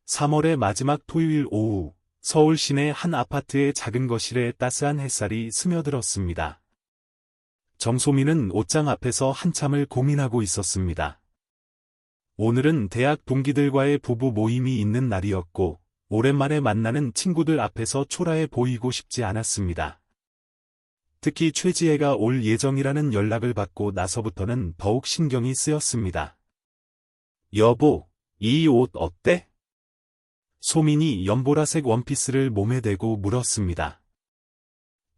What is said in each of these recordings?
3월의 마지막 토요일 오후, 서울 시내 한 아파트의 작은 거실에 따스한 햇살이 스며들었습니다. 정소민은 옷장 앞에서 한참을 고민하고 있었습니다. 오늘은 대학 동기들과의 부부 모임이 있는 날이었고, 오랜만에 만나는 친구들 앞에서 초라해 보이고 싶지 않았습니다. 특히 최지혜가 올 예정이라는 연락을 받고 나서부터는 더욱 신경이 쓰였습니다. 여보, 이 옷 어때? 소민이 연보라색 원피스를 몸에 대고 물었습니다.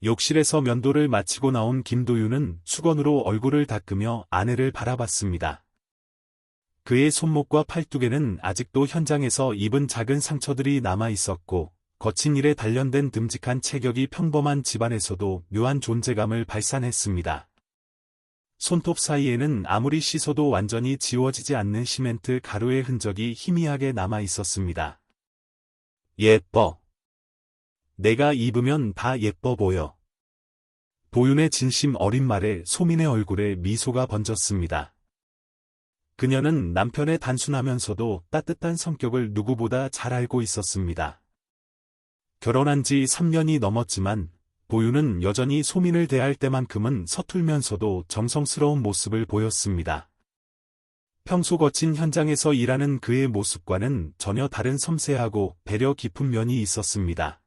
욕실에서 면도를 마치고 나온 김도윤은 수건으로 얼굴을 닦으며 아내를 바라봤습니다. 그의 손목과 팔뚝에는 아직도 현장에서 입은 작은 상처들이 남아 있었고, 거친 일에 단련된 듬직한 체격이 평범한 집안에서도 묘한 존재감을 발산했습니다. 손톱 사이에는 아무리 씻어도 완전히 지워지지 않는 시멘트 가루의 흔적이 희미하게 남아 있었습니다. 예뻐. 내가 입으면 다 예뻐 보여. 도윤의 진심 어린 말에 소민의 얼굴에 미소가 번졌습니다. 그녀는 남편의 단순하면서도 따뜻한 성격을 누구보다 잘 알고 있었습니다. 결혼한 지 3년이 넘었지만 도윤은 여전히 소민을 대할 때만큼은 서툴면서도 정성스러운 모습을 보였습니다. 평소 거친 현장에서 일하는 그의 모습과는 전혀 다른 섬세하고 배려 깊은 면이 있었습니다.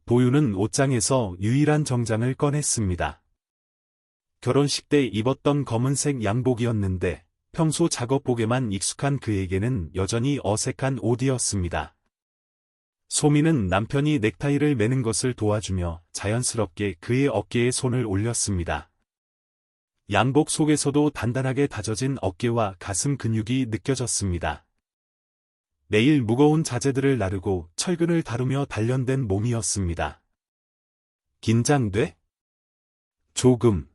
도윤은 옷장에서 유일한 정장을 꺼냈습니다. 결혼식 때 입었던 검은색 양복이었는데 평소 작업복에만 익숙한 그에게는 여전히 어색한 옷이었습니다. 소민은 남편이 넥타이를 매는 것을 도와주며 자연스럽게 그의 어깨에 손을 올렸습니다. 양복 속에서도 단단하게 다져진 어깨와 가슴 근육이 느껴졌습니다. 매일 무거운 자재들을 나르고 철근을 다루며 단련된 몸이었습니다. 긴장돼? 조금.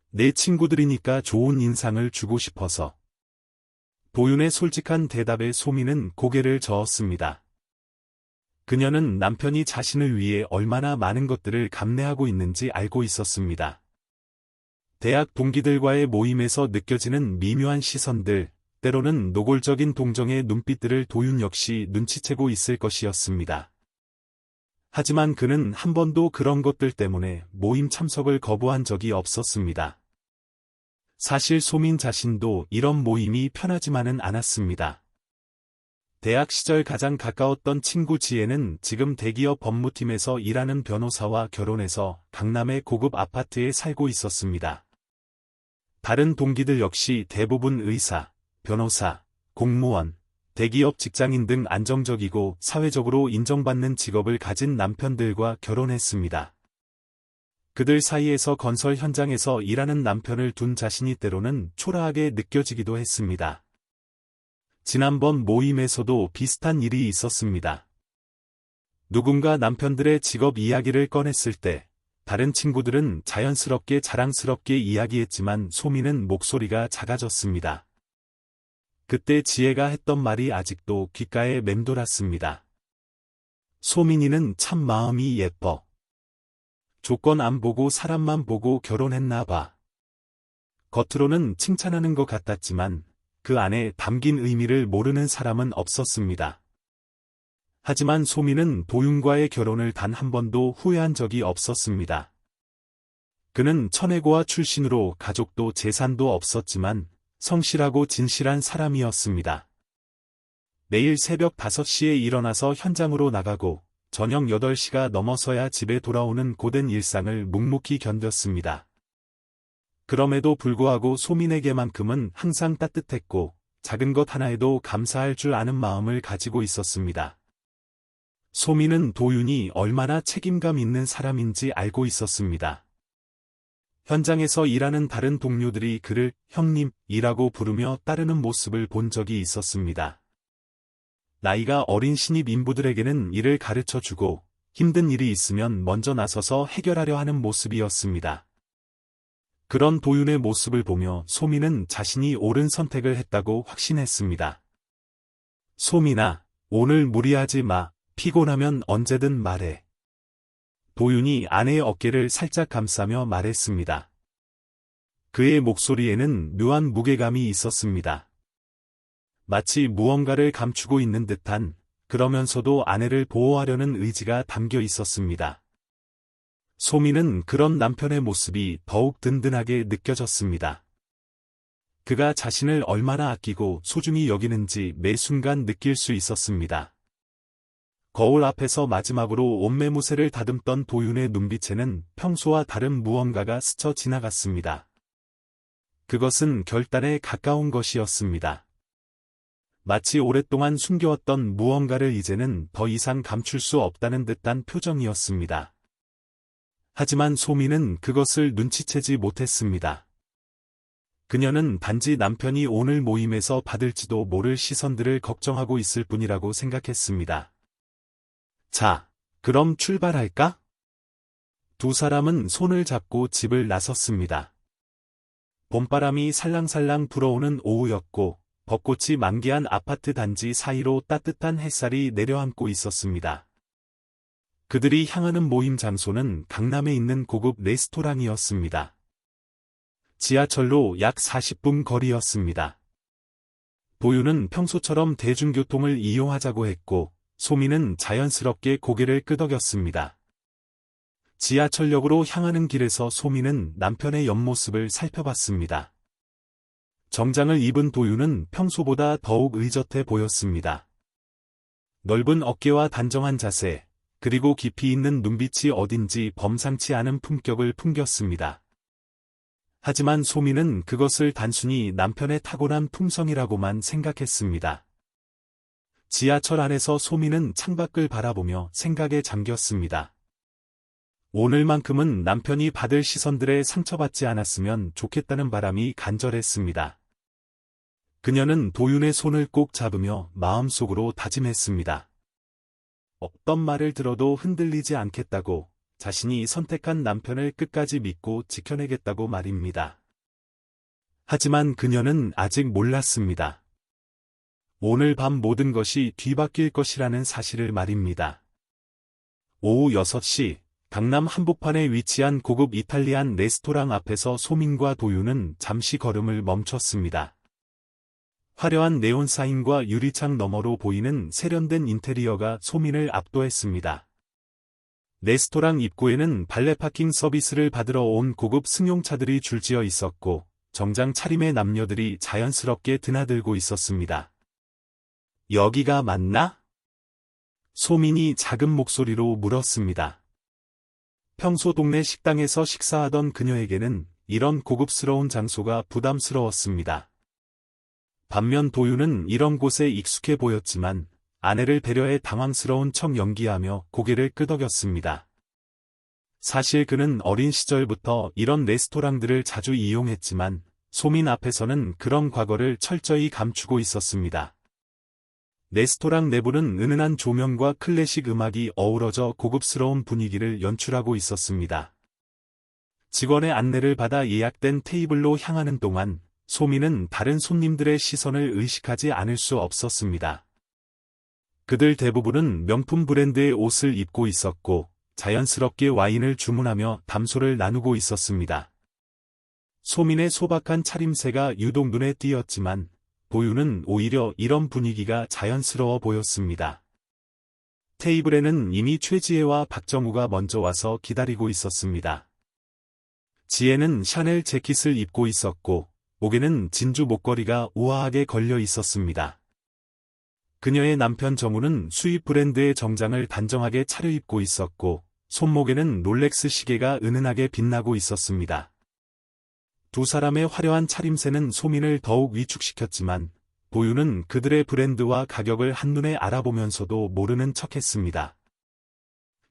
내 친구들이니까 좋은 인상을 주고 싶어서. 도윤의 솔직한 대답에 소민은 고개를 저었습니다. 그녀는 남편이 자신을 위해 얼마나 많은 것들을 감내하고 있는지 알고 있었습니다. 대학 동기들과의 모임에서 느껴지는 미묘한 시선들, 때로는 노골적인 동정의 눈빛들을 도윤 역시 눈치채고 있을 것이었습니다. 하지만 그는 한 번도 그런 것들 때문에 모임 참석을 거부한 적이 없었습니다. 사실 소민 자신도 이런 모임이 편하지만은 않았습니다. 대학 시절 가장 가까웠던 친구 지혜는 지금 대기업 법무팀에서 일하는 변호사와 결혼해서 강남의 고급 아파트에 살고 있었습니다. 다른 동기들 역시 대부분 의사, 변호사, 공무원, 대기업 직장인 등 안정적이고 사회적으로 인정받는 직업을 가진 남편들과 결혼했습니다. 그들 사이에서 건설 현장에서 일하는 남편을 둔 자신이 때로는 초라하게 느껴지기도 했습니다. 지난번 모임에서도 비슷한 일이 있었습니다. 누군가 남편들의 직업 이야기를 꺼냈을 때 다른 친구들은 자연스럽게 자랑스럽게 이야기했지만 소민은 목소리가 작아졌습니다. 그때 지혜가 했던 말이 아직도 귓가에 맴돌았습니다. 소민이는 참 마음이 예뻐. 조건 안 보고 사람만 보고 결혼했나 봐. 겉으로는 칭찬하는 것 같았지만 그 안에 담긴 의미를 모르는 사람은 없었습니다. 하지만 소민은 도윤과의 결혼을 단 한 번도 후회한 적이 없었습니다. 그는 천혜고아 출신으로 가족도 재산도 없었지만 성실하고 진실한 사람이었습니다. 매일 새벽 5시에 일어나서 현장으로 나가고 저녁 8시가 넘어서야 집에 돌아오는 고된 일상을 묵묵히 견뎠습니다. 그럼에도 불구하고 소민에게만큼은 항상 따뜻했고 작은 것 하나에도 감사할 줄 아는 마음을 가지고 있었습니다. 소민은 도윤이 얼마나 책임감 있는 사람인지 알고 있었습니다. 현장에서 일하는 다른 동료들이 그를 형님이라고 부르며 따르는 모습을 본 적이 있었습니다. 나이가 어린 신입 인부들에게는 일을 가르쳐주고 힘든 일이 있으면 먼저 나서서 해결하려 하는 모습이었습니다. 그런 도윤의 모습을 보며 소민은 자신이 옳은 선택을 했다고 확신했습니다. 소민아, 오늘 무리하지 마. 피곤하면 언제든 말해. 도윤이 아내의 어깨를 살짝 감싸며 말했습니다. 그의 목소리에는 묘한 무게감이 있었습니다. 마치 무언가를 감추고 있는 듯한, 그러면서도 아내를 보호하려는 의지가 담겨 있었습니다. 소미는 그런 남편의 모습이 더욱 든든하게 느껴졌습니다. 그가 자신을 얼마나 아끼고 소중히 여기는지 매 순간 느낄 수 있었습니다. 거울 앞에서 마지막으로 옷매무새를 다듬던 도윤의 눈빛에는 평소와 다른 무언가가 스쳐 지나갔습니다. 그것은 결단에 가까운 것이었습니다. 마치 오랫동안 숨겨왔던 무언가를 이제는 더 이상 감출 수 없다는 듯한 표정이었습니다. 하지만 소미는 그것을 눈치채지 못했습니다. 그녀는 단지 남편이 오늘 모임에서 받을지도 모를 시선들을 걱정하고 있을 뿐이라고 생각했습니다. 자, 그럼 출발할까? 두 사람은 손을 잡고 집을 나섰습니다. 봄바람이 살랑살랑 불어오는 오후였고, 벚꽃이 만개한 아파트 단지 사이로 따뜻한 햇살이 내려앉고 있었습니다. 그들이 향하는 모임 장소는 강남에 있는 고급 레스토랑이었습니다. 지하철로 약 40분 거리였습니다. 도윤은 평소처럼 대중교통을 이용하자고 했고, 소미는 자연스럽게 고개를 끄덕였습니다. 지하철역으로 향하는 길에서 소미는 남편의 옆모습을 살펴봤습니다. 정장을 입은 도윤은 평소보다 더욱 의젓해 보였습니다. 넓은 어깨와 단정한 자세, 그리고 깊이 있는 눈빛이 어딘지 범상치 않은 품격을 풍겼습니다. 하지만 소미는 그것을 단순히 남편의 타고난 품성이라고만 생각했습니다. 지하철 안에서 소미는 창밖을 바라보며 생각에 잠겼습니다. 오늘만큼은 남편이 받을 시선들에 상처받지 않았으면 좋겠다는 바람이 간절했습니다. 그녀는 도윤의 손을 꼭 잡으며 마음속으로 다짐했습니다. 어떤 말을 들어도 흔들리지 않겠다고, 자신이 선택한 남편을 끝까지 믿고 지켜내겠다고 말입니다. 하지만 그녀는 아직 몰랐습니다. 오늘 밤 모든 것이 뒤바뀔 것이라는 사실을 말입니다. 오후 6시, 강남 한복판에 위치한 고급 이탈리안 레스토랑 앞에서 소민과 도윤은 잠시 걸음을 멈췄습니다. 화려한 네온 사인과 유리창 너머로 보이는 세련된 인테리어가 소민을 압도했습니다. 레스토랑 입구에는 발레 파킹 서비스를 받으러 온 고급 승용차들이 줄지어 있었고, 정장 차림의 남녀들이 자연스럽게 드나들고 있었습니다. 여기가 맞나? 소민이 작은 목소리로 물었습니다. 평소 동네 식당에서 식사하던 그녀에게는 이런 고급스러운 장소가 부담스러웠습니다. 반면 도윤은 이런 곳에 익숙해 보였지만 아내를 배려해 당황스러운 척 연기하며 고개를 끄덕였습니다. 사실 그는 어린 시절부터 이런 레스토랑들을 자주 이용했지만 소민 앞에서는 그런 과거를 철저히 감추고 있었습니다. 레스토랑 내부는 은은한 조명과 클래식 음악이 어우러져 고급스러운 분위기를 연출하고 있었습니다. 직원의 안내를 받아 예약된 테이블로 향하는 동안 소민은 다른 손님들의 시선을 의식하지 않을 수 없었습니다. 그들 대부분은 명품 브랜드의 옷을 입고 있었고, 자연스럽게 와인을 주문하며 담소를 나누고 있었습니다. 소민의 소박한 차림새가 유독 눈에 띄었지만, 도윤은 오히려 이런 분위기가 자연스러워 보였습니다. 테이블에는 이미 최지혜와 박정우가 먼저 와서 기다리고 있었습니다. 지혜는 샤넬 재킷을 입고 있었고, 목에는 진주 목걸이가 우아하게 걸려 있었습니다. 그녀의 남편 정우는 수입 브랜드의 정장을 단정하게 차려입고 있었고, 손목에는 롤렉스 시계가 은은하게 빛나고 있었습니다. 두 사람의 화려한 차림새는 소민을 더욱 위축시켰지만, 도윤은 그들의 브랜드와 가격을 한눈에 알아보면서도 모르는 척했습니다.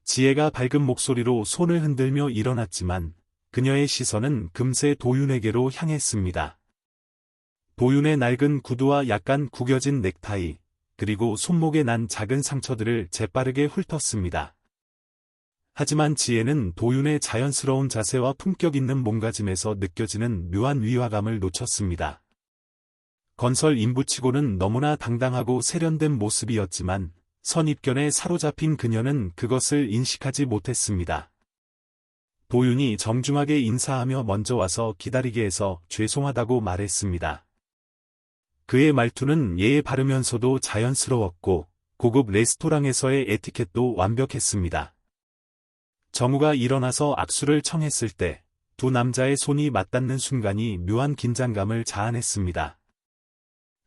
지혜가 밝은 목소리로 손을 흔들며 일어났지만, 그녀의 시선은 금세 도윤에게로 향했습니다. 도윤의 낡은 구두와 약간 구겨진 넥타이, 그리고 손목에 난 작은 상처들을 재빠르게 훑었습니다. 하지만 지혜는 도윤의 자연스러운 자세와 품격 있는 몸가짐에서 느껴지는 묘한 위화감을 놓쳤습니다. 건설 인부치고는 너무나 당당하고 세련된 모습이었지만, 선입견에 사로잡힌 그녀는 그것을 인식하지 못했습니다. 도윤이 정중하게 인사하며 먼저 와서 기다리게 해서 죄송하다고 말했습니다. 그의 말투는 예에 바르면서도 자연스러웠고 고급 레스토랑에서의 에티켓도 완벽했습니다. 정우가 일어나서 악수를 청했을 때 두 남자의 손이 맞닿는 순간이 묘한 긴장감을 자아냈습니다.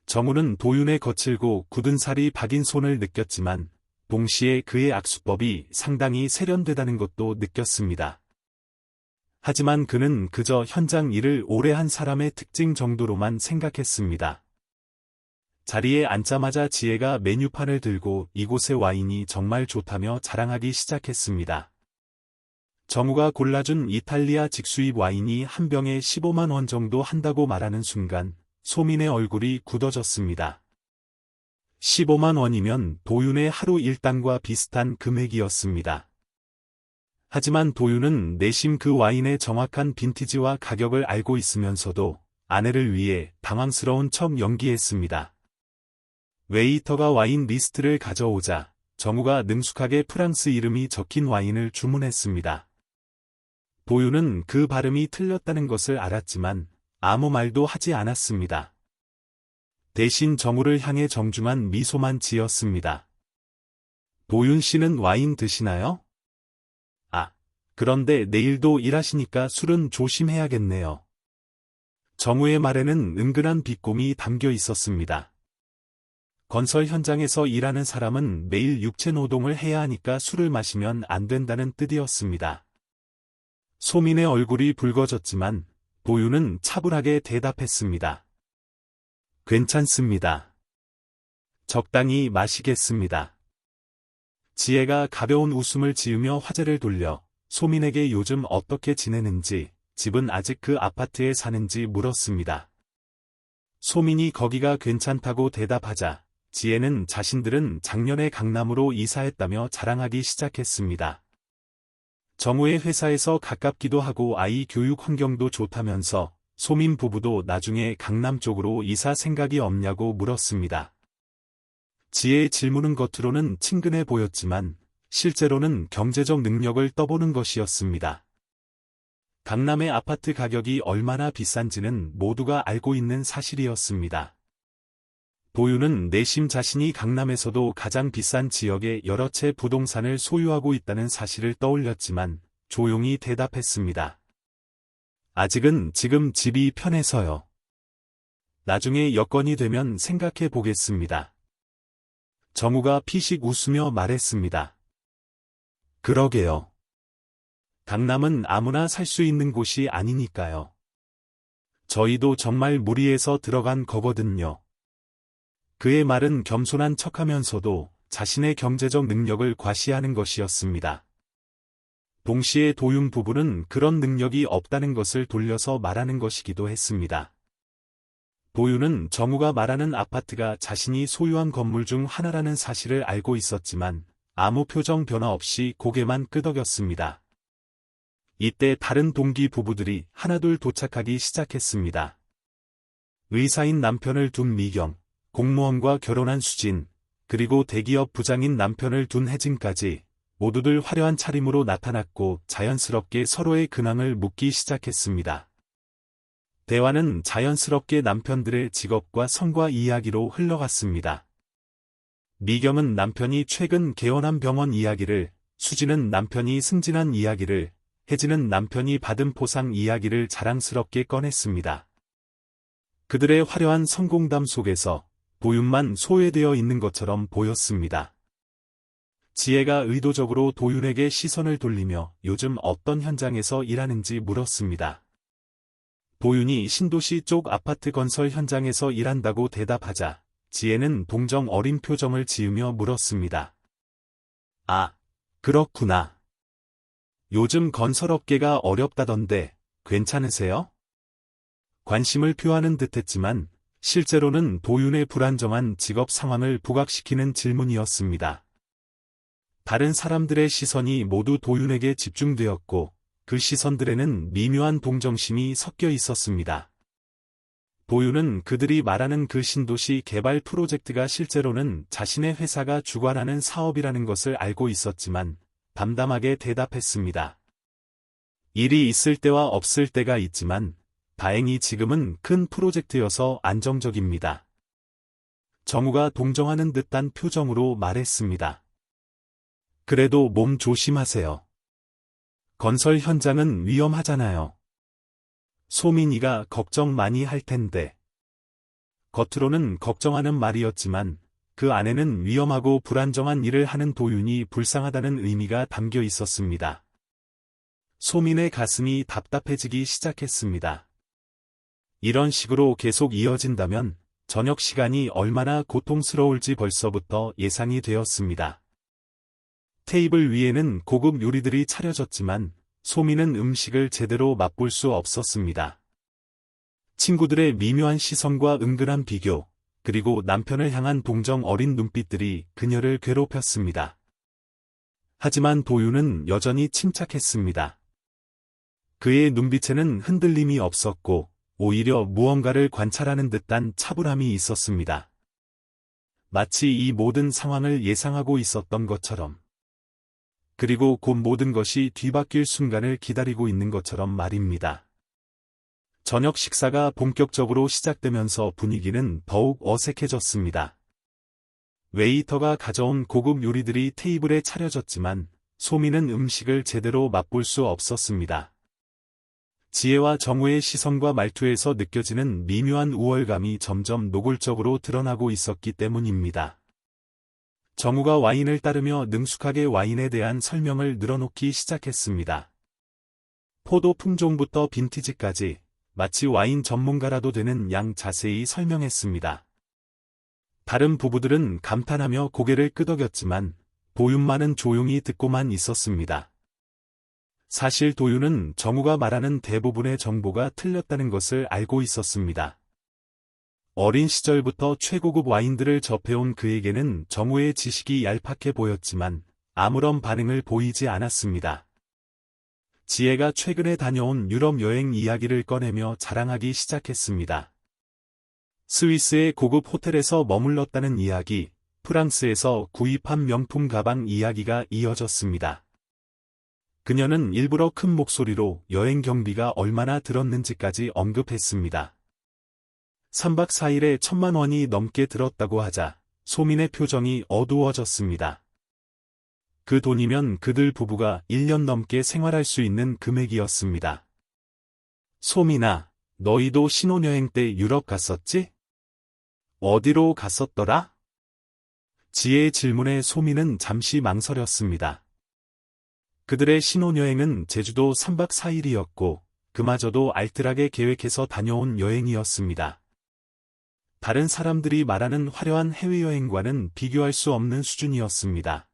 정우는 도윤의 거칠고 굳은 살이 박인 손을 느꼈지만 동시에 그의 악수법이 상당히 세련되다는 것도 느꼈습니다. 하지만 그는 그저 현장 일을 오래 한 사람의 특징 정도로만 생각했습니다. 자리에 앉자마자 지혜가 메뉴판을 들고 이곳의 와인이 정말 좋다며 자랑하기 시작했습니다. 정우가 골라준 이탈리아 직수입 와인이 한 병에 15만 원 정도 한다고 말하는 순간 소민의 얼굴이 굳어졌습니다. 15만 원이면 도윤의 하루 일당과 비슷한 금액이었습니다. 하지만 도윤은 내심 그 와인의 정확한 빈티지와 가격을 알고 있으면서도 아내를 위해 당황스러운 척 연기했습니다. 웨이터가 와인 리스트를 가져오자 정우가 능숙하게 프랑스 이름이 적힌 와인을 주문했습니다. 도윤은 그 발음이 틀렸다는 것을 알았지만 아무 말도 하지 않았습니다. 대신 정우를 향해 정중한 미소만 지었습니다. 도윤 씨는 와인 드시나요? 아, 그런데 내일도 일하시니까 술은 조심해야겠네요. 정우의 말에는 은근한 비꼼이 담겨 있었습니다. 건설 현장에서 일하는 사람은 매일 육체 노동을 해야 하니까 술을 마시면 안 된다는 뜻이었습니다. 소민의 얼굴이 붉어졌지만 도윤은 차분하게 대답했습니다. 괜찮습니다. 적당히 마시겠습니다. 지혜가 가벼운 웃음을 지으며 화제를 돌려 소민에게 요즘 어떻게 지내는지, 집은 아직 그 아파트에 사는지 물었습니다. 소민이 거기가 괜찮다고 대답하자 지혜는 자신들은 작년에 강남으로 이사했다며 자랑하기 시작했습니다. 정우의 회사에서 가깝기도 하고 아이 교육 환경도 좋다면서 소민 부부도 나중에 강남 쪽으로 이사 생각이 없냐고 물었습니다. 지혜의 질문은 겉으로는 친근해 보였지만 실제로는 경제적 능력을 떠보는 것이었습니다. 강남의 아파트 가격이 얼마나 비싼지는 모두가 알고 있는 사실이었습니다. 도윤은 내심 자신이 강남에서도 가장 비싼 지역에 여러 채 부동산을 소유하고 있다는 사실을 떠올렸지만 조용히 대답했습니다. 아직은 지금 집이 편해서요. 나중에 여건이 되면 생각해 보겠습니다. 정우가 피식 웃으며 말했습니다. 그러게요. 강남은 아무나 살 수 있는 곳이 아니니까요. 저희도 정말 무리해서 들어간 거거든요. 그의 말은 겸손한 척하면서도 자신의 경제적 능력을 과시하는 것이었습니다. 동시에 도윤 부부는 그런 능력이 없다는 것을 돌려서 말하는 것이기도 했습니다. 도윤은 정우가 말하는 아파트가 자신이 소유한 건물 중 하나라는 사실을 알고 있었지만 아무 표정 변화 없이 고개만 끄덕였습니다. 이때 다른 동기 부부들이 하나둘 도착하기 시작했습니다. 의사인 남편을 둔 미경, 공무원과 결혼한 수진, 그리고 대기업 부장인 남편을 둔 혜진까지 모두들 화려한 차림으로 나타났고 자연스럽게 서로의 근황을 묻기 시작했습니다. 대화는 자연스럽게 남편들의 직업과 성과 이야기로 흘러갔습니다. 미경은 남편이 최근 개원한 병원 이야기를, 수진은 남편이 승진한 이야기를, 혜진은 남편이 받은 포상 이야기를 자랑스럽게 꺼냈습니다. 그들의 화려한 성공담 속에서 도윤만 소외되어 있는 것처럼 보였습니다. 지혜가 의도적으로 도윤에게 시선을 돌리며 요즘 어떤 현장에서 일하는지 물었습니다. 도윤이 신도시 쪽 아파트 건설 현장에서 일한다고 대답하자 지혜는 동정 어린 표정을 지으며 물었습니다. 아, 그렇구나. 요즘 건설업계가 어렵다던데 괜찮으세요? 관심을 표하는 듯했지만 실제로는 도윤의 불안정한 직업 상황을 부각시키는 질문이었습니다. 다른 사람들의 시선이 모두 도윤에게 집중되었고 그 시선들에는 미묘한 동정심이 섞여 있었습니다. 도윤은 그들이 말하는 그 신도시 개발 프로젝트가 실제로는 자신의 회사가 주관하는 사업이라는 것을 알고 있었지만 담담하게 대답했습니다. 일이 있을 때와 없을 때가 있지만 다행히 지금은 큰 프로젝트여서 안정적입니다. 정우가 동정하는 듯한 표정으로 말했습니다. 그래도 몸 조심하세요. 건설 현장은 위험하잖아요. 소민이가 걱정 많이 할 텐데. 겉으로는 걱정하는 말이었지만 그 안에는 위험하고 불안정한 일을 하는 도윤이 불쌍하다는 의미가 담겨 있었습니다. 소민의 가슴이 답답해지기 시작했습니다. 이런 식으로 계속 이어진다면 저녁 시간이 얼마나 고통스러울지 벌써부터 예상이 되었습니다. 테이블 위에는 고급 요리들이 차려졌지만 소민은 음식을 제대로 맛볼 수 없었습니다. 친구들의 미묘한 시선과 은근한 비교, 그리고 남편을 향한 동정 어린 눈빛들이 그녀를 괴롭혔습니다. 하지만 도윤은 여전히 침착했습니다. 그의 눈빛에는 흔들림이 없었고 오히려 무언가를 관찰하는 듯한 차분함이 있었습니다. 마치 이 모든 상황을 예상하고 있었던 것처럼. 그리고 곧 모든 것이 뒤바뀔 순간을 기다리고 있는 것처럼 말입니다. 저녁 식사가 본격적으로 시작되면서 분위기는 더욱 어색해졌습니다. 웨이터가 가져온 고급 요리들이 테이블에 차려졌지만 소민은 음식을 제대로 맛볼 수 없었습니다. 지혜와 정우의 시선과 말투에서 느껴지는 미묘한 우월감이 점점 노골적으로 드러나고 있었기 때문입니다. 정우가 와인을 따르며 능숙하게 와인에 대한 설명을 늘어놓기 시작했습니다. 포도 품종부터 빈티지까지 마치 와인 전문가라도 되는 양 자세히 설명했습니다. 다른 부부들은 감탄하며 고개를 끄덕였지만 도윤만은 조용히 듣고만 있었습니다. 사실 도윤은 정우가 말하는 대부분의 정보가 틀렸다는 것을 알고 있었습니다. 어린 시절부터 최고급 와인들을 접해온 그에게는 정우의 지식이 얄팍해 보였지만 아무런 반응을 보이지 않았습니다. 지혜가 최근에 다녀온 유럽 여행 이야기를 꺼내며 자랑하기 시작했습니다. 스위스의 고급 호텔에서 머물렀다는 이야기, 프랑스에서 구입한 명품 가방 이야기가 이어졌습니다. 그녀는 일부러 큰 목소리로 여행 경비가 얼마나 들었는지까지 언급했습니다. 3박 4일에 1,000만 원이 넘게 들었다고 하자 소민의 표정이 어두워졌습니다. 그 돈이면 그들 부부가 1년 넘게 생활할 수 있는 금액이었습니다. 소민아, 너희도 신혼여행 때 유럽 갔었지? 어디로 갔었더라? 지혜의 질문에 소민은 잠시 망설였습니다. 그들의 신혼여행은 제주도 3박 4일이었고 그마저도 알뜰하게 계획해서 다녀온 여행이었습니다. 다른 사람들이 말하는 화려한 해외여행과는 비교할 수 없는 수준이었습니다.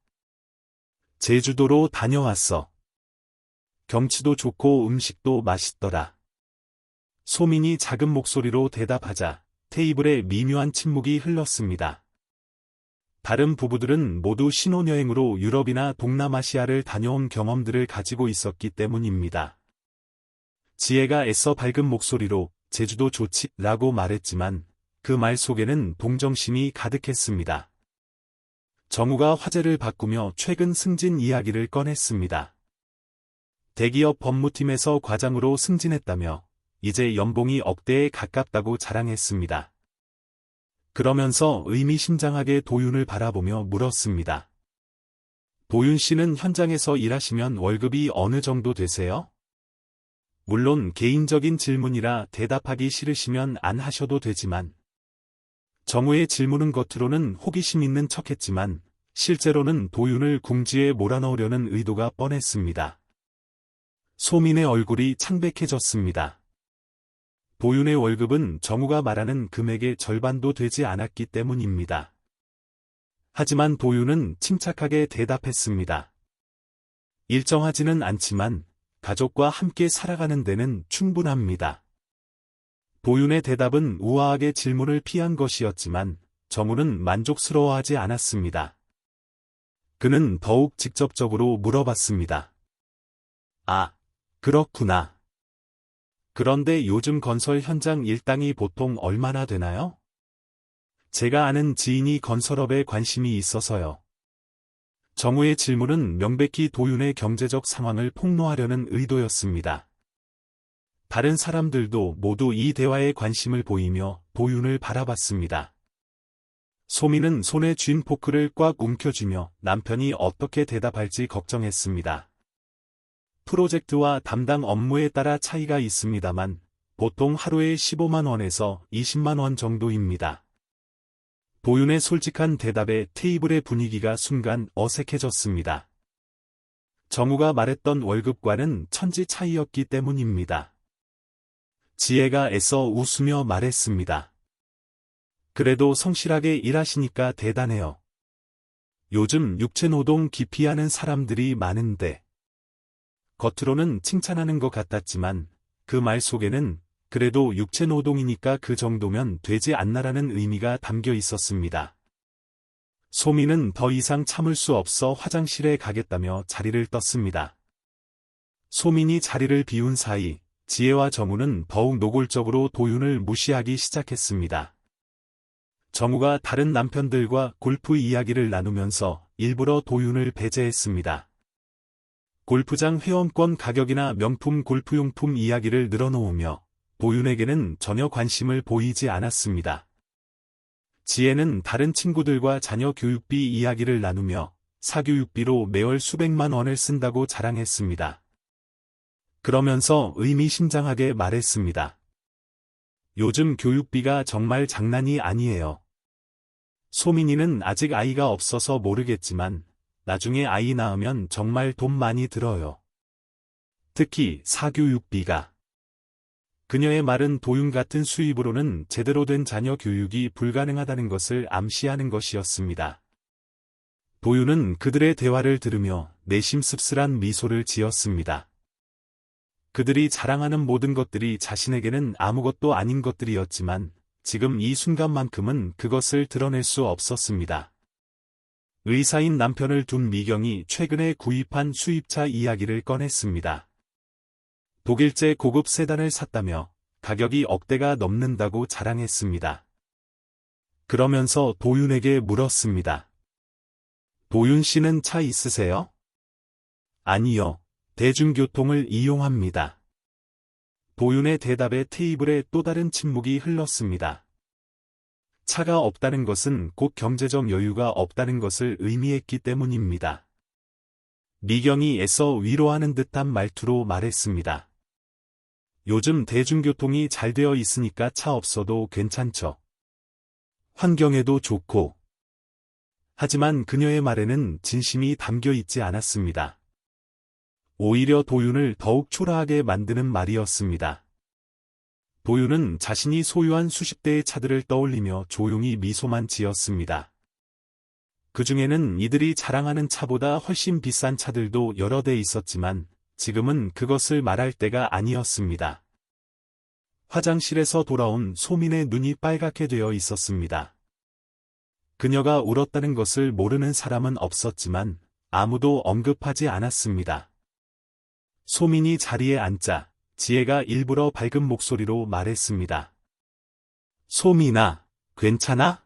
제주도로 다녀왔어. 경치도 좋고 음식도 맛있더라. 소민이 작은 목소리로 대답하자 테이블에 미묘한 침묵이 흘렀습니다. 다른 부부들은 모두 신혼여행으로 유럽이나 동남아시아를 다녀온 경험들을 가지고 있었기 때문입니다. 지혜가 애써 밝은 목소리로 제주도 좋지 라고 말했지만 그 말 속에는 동정심이 가득했습니다. 정우가 화제를 바꾸며 최근 승진 이야기를 꺼냈습니다. 대기업 법무팀에서 과장으로 승진했다며 이제 연봉이 억대에 가깝다고 자랑했습니다. 그러면서 의미심장하게 도윤을 바라보며 물었습니다. 도윤 씨는 현장에서 일하시면 월급이 어느 정도 되세요? 물론 개인적인 질문이라 대답하기 싫으시면 안 하셔도 되지만 정우의 질문은 겉으로는 호기심 있는 척했지만 실제로는 도윤을 궁지에 몰아넣으려는 의도가 뻔했습니다. 소민의 얼굴이 창백해졌습니다. 도윤의 월급은 정우가 말하는 금액의 절반도 되지 않았기 때문입니다. 하지만 도윤은 침착하게 대답했습니다. 일정하지는 않지만 가족과 함께 살아가는 데는 충분합니다. 도윤의 대답은 우아하게 질문을 피한 것이었지만 정우는 만족스러워하지 않았습니다. 그는 더욱 직접적으로 물어봤습니다. 아, 그렇구나. 그런데 요즘 건설 현장 일당이 보통 얼마나 되나요? 제가 아는 지인이 건설업에 관심이 있어서요. 정우의 질문은 명백히 도윤의 경제적 상황을 폭로하려는 의도였습니다. 다른 사람들도 모두 이 대화에 관심을 보이며 도윤을 바라봤습니다. 소민은 손에 쥔 포크를 꽉 움켜쥐며 남편이 어떻게 대답할지 걱정했습니다. 프로젝트와 담당 업무에 따라 차이가 있습니다만 보통 하루에 15만 원에서 20만 원 정도입니다. 도윤의 솔직한 대답에 테이블의 분위기가 순간 어색해졌습니다. 정우가 말했던 월급과는 천지 차이였기 때문입니다. 지혜가 애써 웃으며 말했습니다. 그래도 성실하게 일하시니까 대단해요. 요즘 육체노동 기피하는 사람들이 많은데. 겉으로는 칭찬하는 것 같았지만 그 말 속에는 그래도 육체노동이니까 그 정도면 되지 않나라는 의미가 담겨 있었습니다. 소민은 더 이상 참을 수 없어 화장실에 가겠다며 자리를 떴습니다. 소민이 자리를 비운 사이 지혜와 정우는 더욱 노골적으로 도윤을 무시하기 시작했습니다. 정우가 다른 남편들과 골프 이야기를 나누면서 일부러 도윤을 배제했습니다. 골프장 회원권 가격이나 명품 골프용품 이야기를 늘어놓으며 도윤에게는 전혀 관심을 보이지 않았습니다. 지혜는 다른 친구들과 자녀 교육비 이야기를 나누며 사교육비로 매월 수백만 원을 쓴다고 자랑했습니다. 그러면서 의미심장하게 말했습니다. 요즘 교육비가 정말 장난이 아니에요. 소민이는 아직 아이가 없어서 모르겠지만 나중에 아이 낳으면 정말 돈 많이 들어요. 특히 사교육비가. 그녀의 말은 도윤 같은 수입으로는 제대로 된 자녀 교육이 불가능하다는 것을 암시하는 것이었습니다. 도윤은 그들의 대화를 들으며 내심 씁쓸한 미소를 지었습니다. 그들이 자랑하는 모든 것들이 자신에게는 아무것도 아닌 것들이었지만 지금 이 순간만큼은 그것을 드러낼 수 없었습니다. 의사인 남편을 둔 미경이 최근에 구입한 수입차 이야기를 꺼냈습니다. 독일제 고급 세단을 샀다며 가격이 억대가 넘는다고 자랑했습니다. 그러면서 도윤에게 물었습니다. 도윤 씨는 차 있으세요? 아니요. 대중교통을 이용합니다. 도윤의 대답에 테이블에 또 다른 침묵이 흘렀습니다. 차가 없다는 것은 곧 경제적 여유가 없다는 것을 의미했기 때문입니다. 미경이 애써 위로하는 듯한 말투로 말했습니다. 요즘 대중교통이 잘 되어 있으니까 차 없어도 괜찮죠. 환경에도 좋고. 하지만 그녀의 말에는 진심이 담겨 있지 않았습니다. 오히려 도윤을 더욱 초라하게 만드는 말이었습니다. 도윤은 자신이 소유한 수십 대의 차들을 떠올리며 조용히 미소만 지었습니다. 그 중에는 이들이 자랑하는 차보다 훨씬 비싼 차들도 여러 대 있었지만 지금은 그것을 말할 때가 아니었습니다. 화장실에서 돌아온 소민의 눈이 빨갛게 되어 있었습니다. 그녀가 울었다는 것을 모르는 사람은 없었지만 아무도 언급하지 않았습니다. 소민이 자리에 앉자 지혜가 일부러 밝은 목소리로 말했습니다. 소민아, 괜찮아?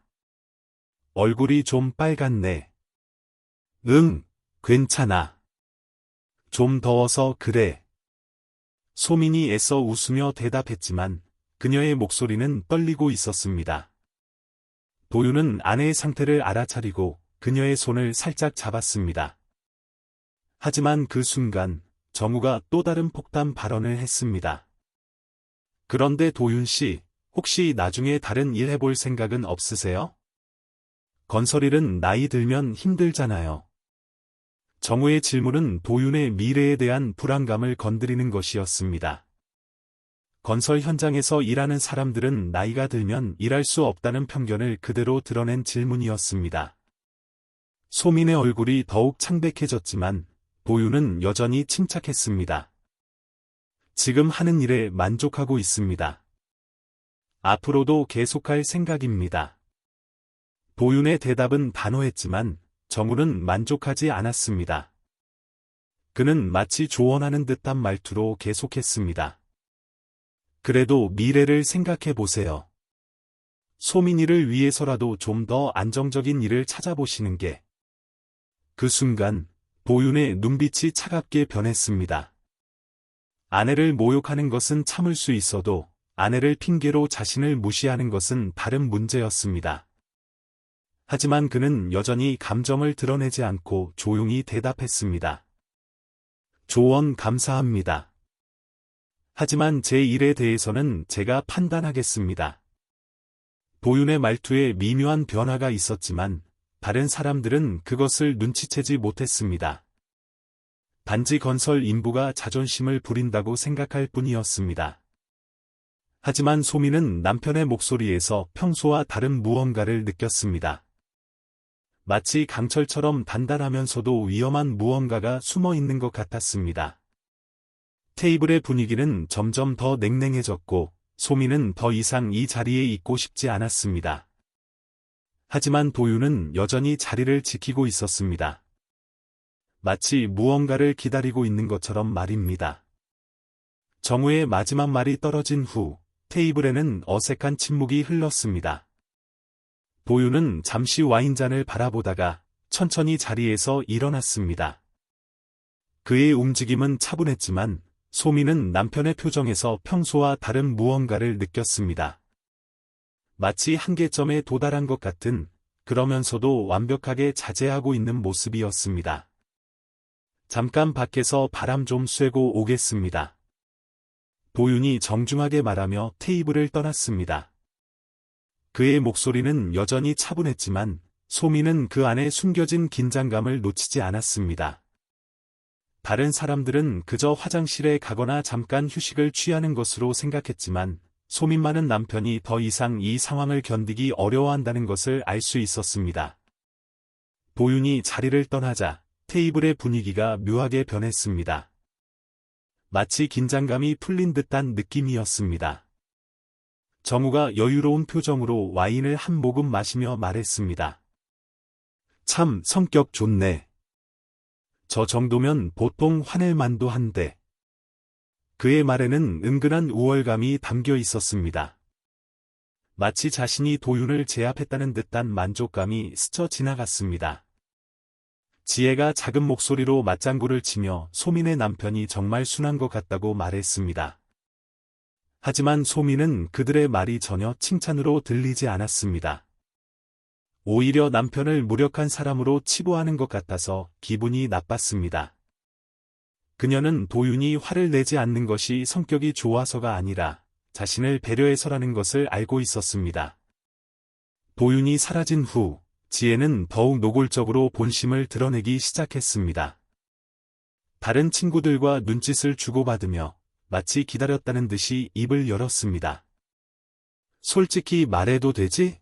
얼굴이 좀 빨갛네. 응, 괜찮아. 좀 더워서 그래. 소민이 애써 웃으며 대답했지만 그녀의 목소리는 떨리고 있었습니다. 도윤은 아내의 상태를 알아차리고 그녀의 손을 살짝 잡았습니다. 하지만 그 순간 정우가 또 다른 폭탄 발언을 했습니다. 그런데 도윤 씨, 혹시 나중에 다른 일 해볼 생각은 없으세요? 건설일은 나이 들면 힘들잖아요. 정우의 질문은 도윤의 미래에 대한 불안감을 건드리는 것이었습니다. 건설 현장에서 일하는 사람들은 나이가 들면 일할 수 없다는 편견을 그대로 드러낸 질문이었습니다. 소민의 얼굴이 더욱 창백해졌지만 도윤은 여전히 침착했습니다. 지금 하는 일에 만족하고 있습니다. 앞으로도 계속할 생각입니다. 도윤의 대답은 단호했지만 정우는 만족하지 않았습니다. 그는 마치 조언하는 듯한 말투로 계속했습니다. 그래도 미래를 생각해 보세요. 소민이를 위해서라도 좀 더 안정적인 일을 찾아보시는 게. 그 순간 도윤의 눈빛이 차갑게 변했습니다. 아내를 모욕하는 것은 참을 수 있어도 아내를 핑계로 자신을 무시하는 것은 다른 문제였습니다. 하지만 그는 여전히 감정을 드러내지 않고 조용히 대답했습니다. 조언 감사합니다. 하지만 제 일에 대해서는 제가 판단하겠습니다. 도윤의 말투에 미묘한 변화가 있었지만 다른 사람들은 그것을 눈치채지 못했습니다. 단지 건설 인부가 자존심을 부린다고 생각할 뿐이었습니다. 하지만 소민은 남편의 목소리에서 평소와 다른 무언가를 느꼈습니다. 마치 강철처럼 단단하면서도 위험한 무언가가 숨어 있는 것 같았습니다. 테이블의 분위기는 점점 더 냉랭해졌고 소민은 더 이상 이 자리에 있고 싶지 않았습니다. 하지만 도윤은 여전히 자리를 지키고 있었습니다. 마치 무언가를 기다리고 있는 것처럼 말입니다. 정우의 마지막 말이 떨어진 후 테이블에는 어색한 침묵이 흘렀습니다. 도윤은 잠시 와인잔을 바라보다가 천천히 자리에서 일어났습니다. 그의 움직임은 차분했지만 소민은 남편의 표정에서 평소와 다른 무언가를 느꼈습니다. 마치 한계점에 도달한 것 같은, 그러면서도 완벽하게 자제하고 있는 모습이었습니다. 잠깐 밖에서 바람 좀 쐬고 오겠습니다. 도윤이 정중하게 말하며 테이블을 떠났습니다. 그의 목소리는 여전히 차분했지만 소민은 그 안에 숨겨진 긴장감을 놓치지 않았습니다. 다른 사람들은 그저 화장실에 가거나 잠깐 휴식을 취하는 것으로 생각했지만 소민만은 남편이 더 이상 이 상황을 견디기 어려워한다는 것을 알 수 있었습니다. 도윤이 자리를 떠나자 테이블의 분위기가 묘하게 변했습니다. 마치 긴장감이 풀린 듯한 느낌이었습니다. 정우가 여유로운 표정으로 와인을 한 모금 마시며 말했습니다. 참 성격 좋네. 저 정도면 보통 화낼 만도 한데. 그의 말에는 은근한 우월감이 담겨 있었습니다. 마치 자신이 도윤을 제압했다는 듯한 만족감이 스쳐 지나갔습니다. 지혜가 작은 목소리로 맞장구를 치며 소민의 남편이 정말 순한 것 같다고 말했습니다. 하지만 소민은 그들의 말이 전혀 칭찬으로 들리지 않았습니다. 오히려 남편을 무력한 사람으로 치부하는 것 같아서 기분이 나빴습니다. 그녀는 도윤이 화를 내지 않는 것이 성격이 좋아서가 아니라 자신을 배려해서라는 것을 알고 있었습니다. 도윤이 사라진 후 지혜는 더욱 노골적으로 본심을 드러내기 시작했습니다. 다른 친구들과 눈짓을 주고받으며 마치 기다렸다는 듯이 입을 열었습니다. 솔직히 말해도 되지?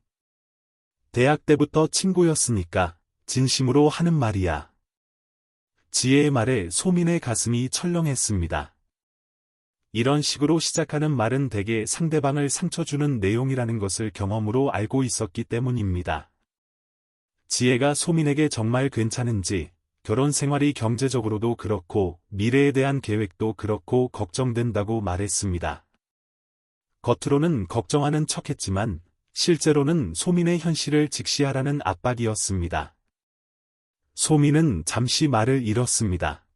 대학 때부터 친구였으니까 진심으로 하는 말이야. 지혜의 말에 소민의 가슴이 철렁했습니다. 이런 식으로 시작하는 말은 대개 상대방을 상처 주는 내용이라는 것을 경험으로 알고 있었기 때문입니다. 지혜가 소민에게 정말 괜찮은지, 결혼 생활이 경제적으로도 그렇고 미래에 대한 계획도 그렇고 걱정된다고 말했습니다. 겉으로는 걱정하는 척했지만 실제로는 소민의 현실을 직시하라는 압박이었습니다. 소민은 잠시 말을 잃었습니다.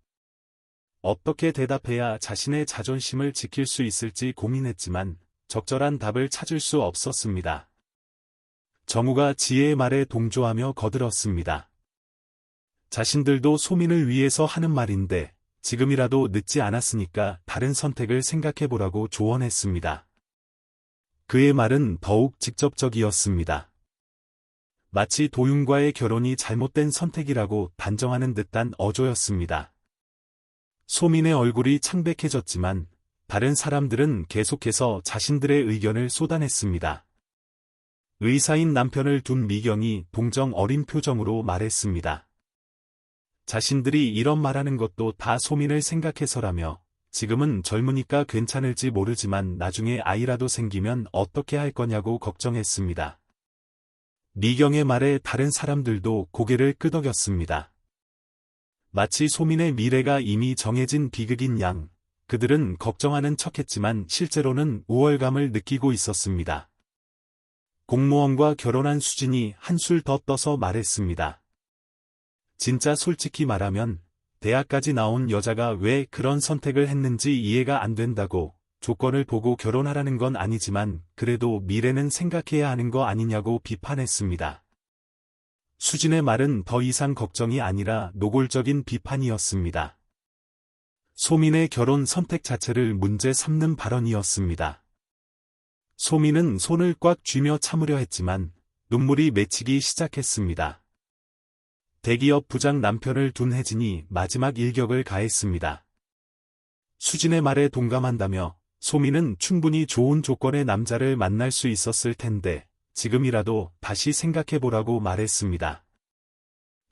어떻게 대답해야 자신의 자존심을 지킬 수 있을지 고민했지만 적절한 답을 찾을 수 없었습니다. 정우가 지혜의 말에 동조하며 거들었습니다. 자신들도 소민을 위해서 하는 말인데 지금이라도 늦지 않았으니까 다른 선택을 생각해보라고 조언했습니다. 그의 말은 더욱 직접적이었습니다. 마치 도윤과의 결혼이 잘못된 선택이라고 단정하는 듯한 어조였습니다. 소민의 얼굴이 창백해졌지만 다른 사람들은 계속해서 자신들의 의견을 쏟아냈습니다. 의사인 남편을 둔 미경이 동정 어린 표정으로 말했습니다. 자신들이 이런 말하는 것도 다 소민을 생각해서라며 지금은 젊으니까 괜찮을지 모르지만 나중에 아이라도 생기면 어떻게 할 거냐고 걱정했습니다. 미경의 말에 다른 사람들도 고개를 끄덕였습니다. 마치 소민의 미래가 이미 정해진 비극인 양, 그들은 걱정하는 척했지만 실제로는 우월감을 느끼고 있었습니다. 공무원과 결혼한 수진이 한술 더 떠서 말했습니다. 진짜 솔직히 말하면 대학까지 나온 여자가 왜 그런 선택을 했는지 이해가 안 된다고. 조건을 보고 결혼하라는 건 아니지만 그래도 미래는 생각해야 하는 거 아니냐고 비판했습니다. 수진의 말은 더 이상 걱정이 아니라 노골적인 비판이었습니다. 소민의 결혼 선택 자체를 문제 삼는 발언이었습니다. 소민은 손을 꽉 쥐며 참으려 했지만 눈물이 맺히기 시작했습니다. 대기업 부장 남편을 둔 혜진이 마지막 일격을 가했습니다. 수진의 말에 동감한다며 소민은 충분히 좋은 조건의 남자를 만날 수 있었을 텐데 지금이라도 다시 생각해보라고 말했습니다.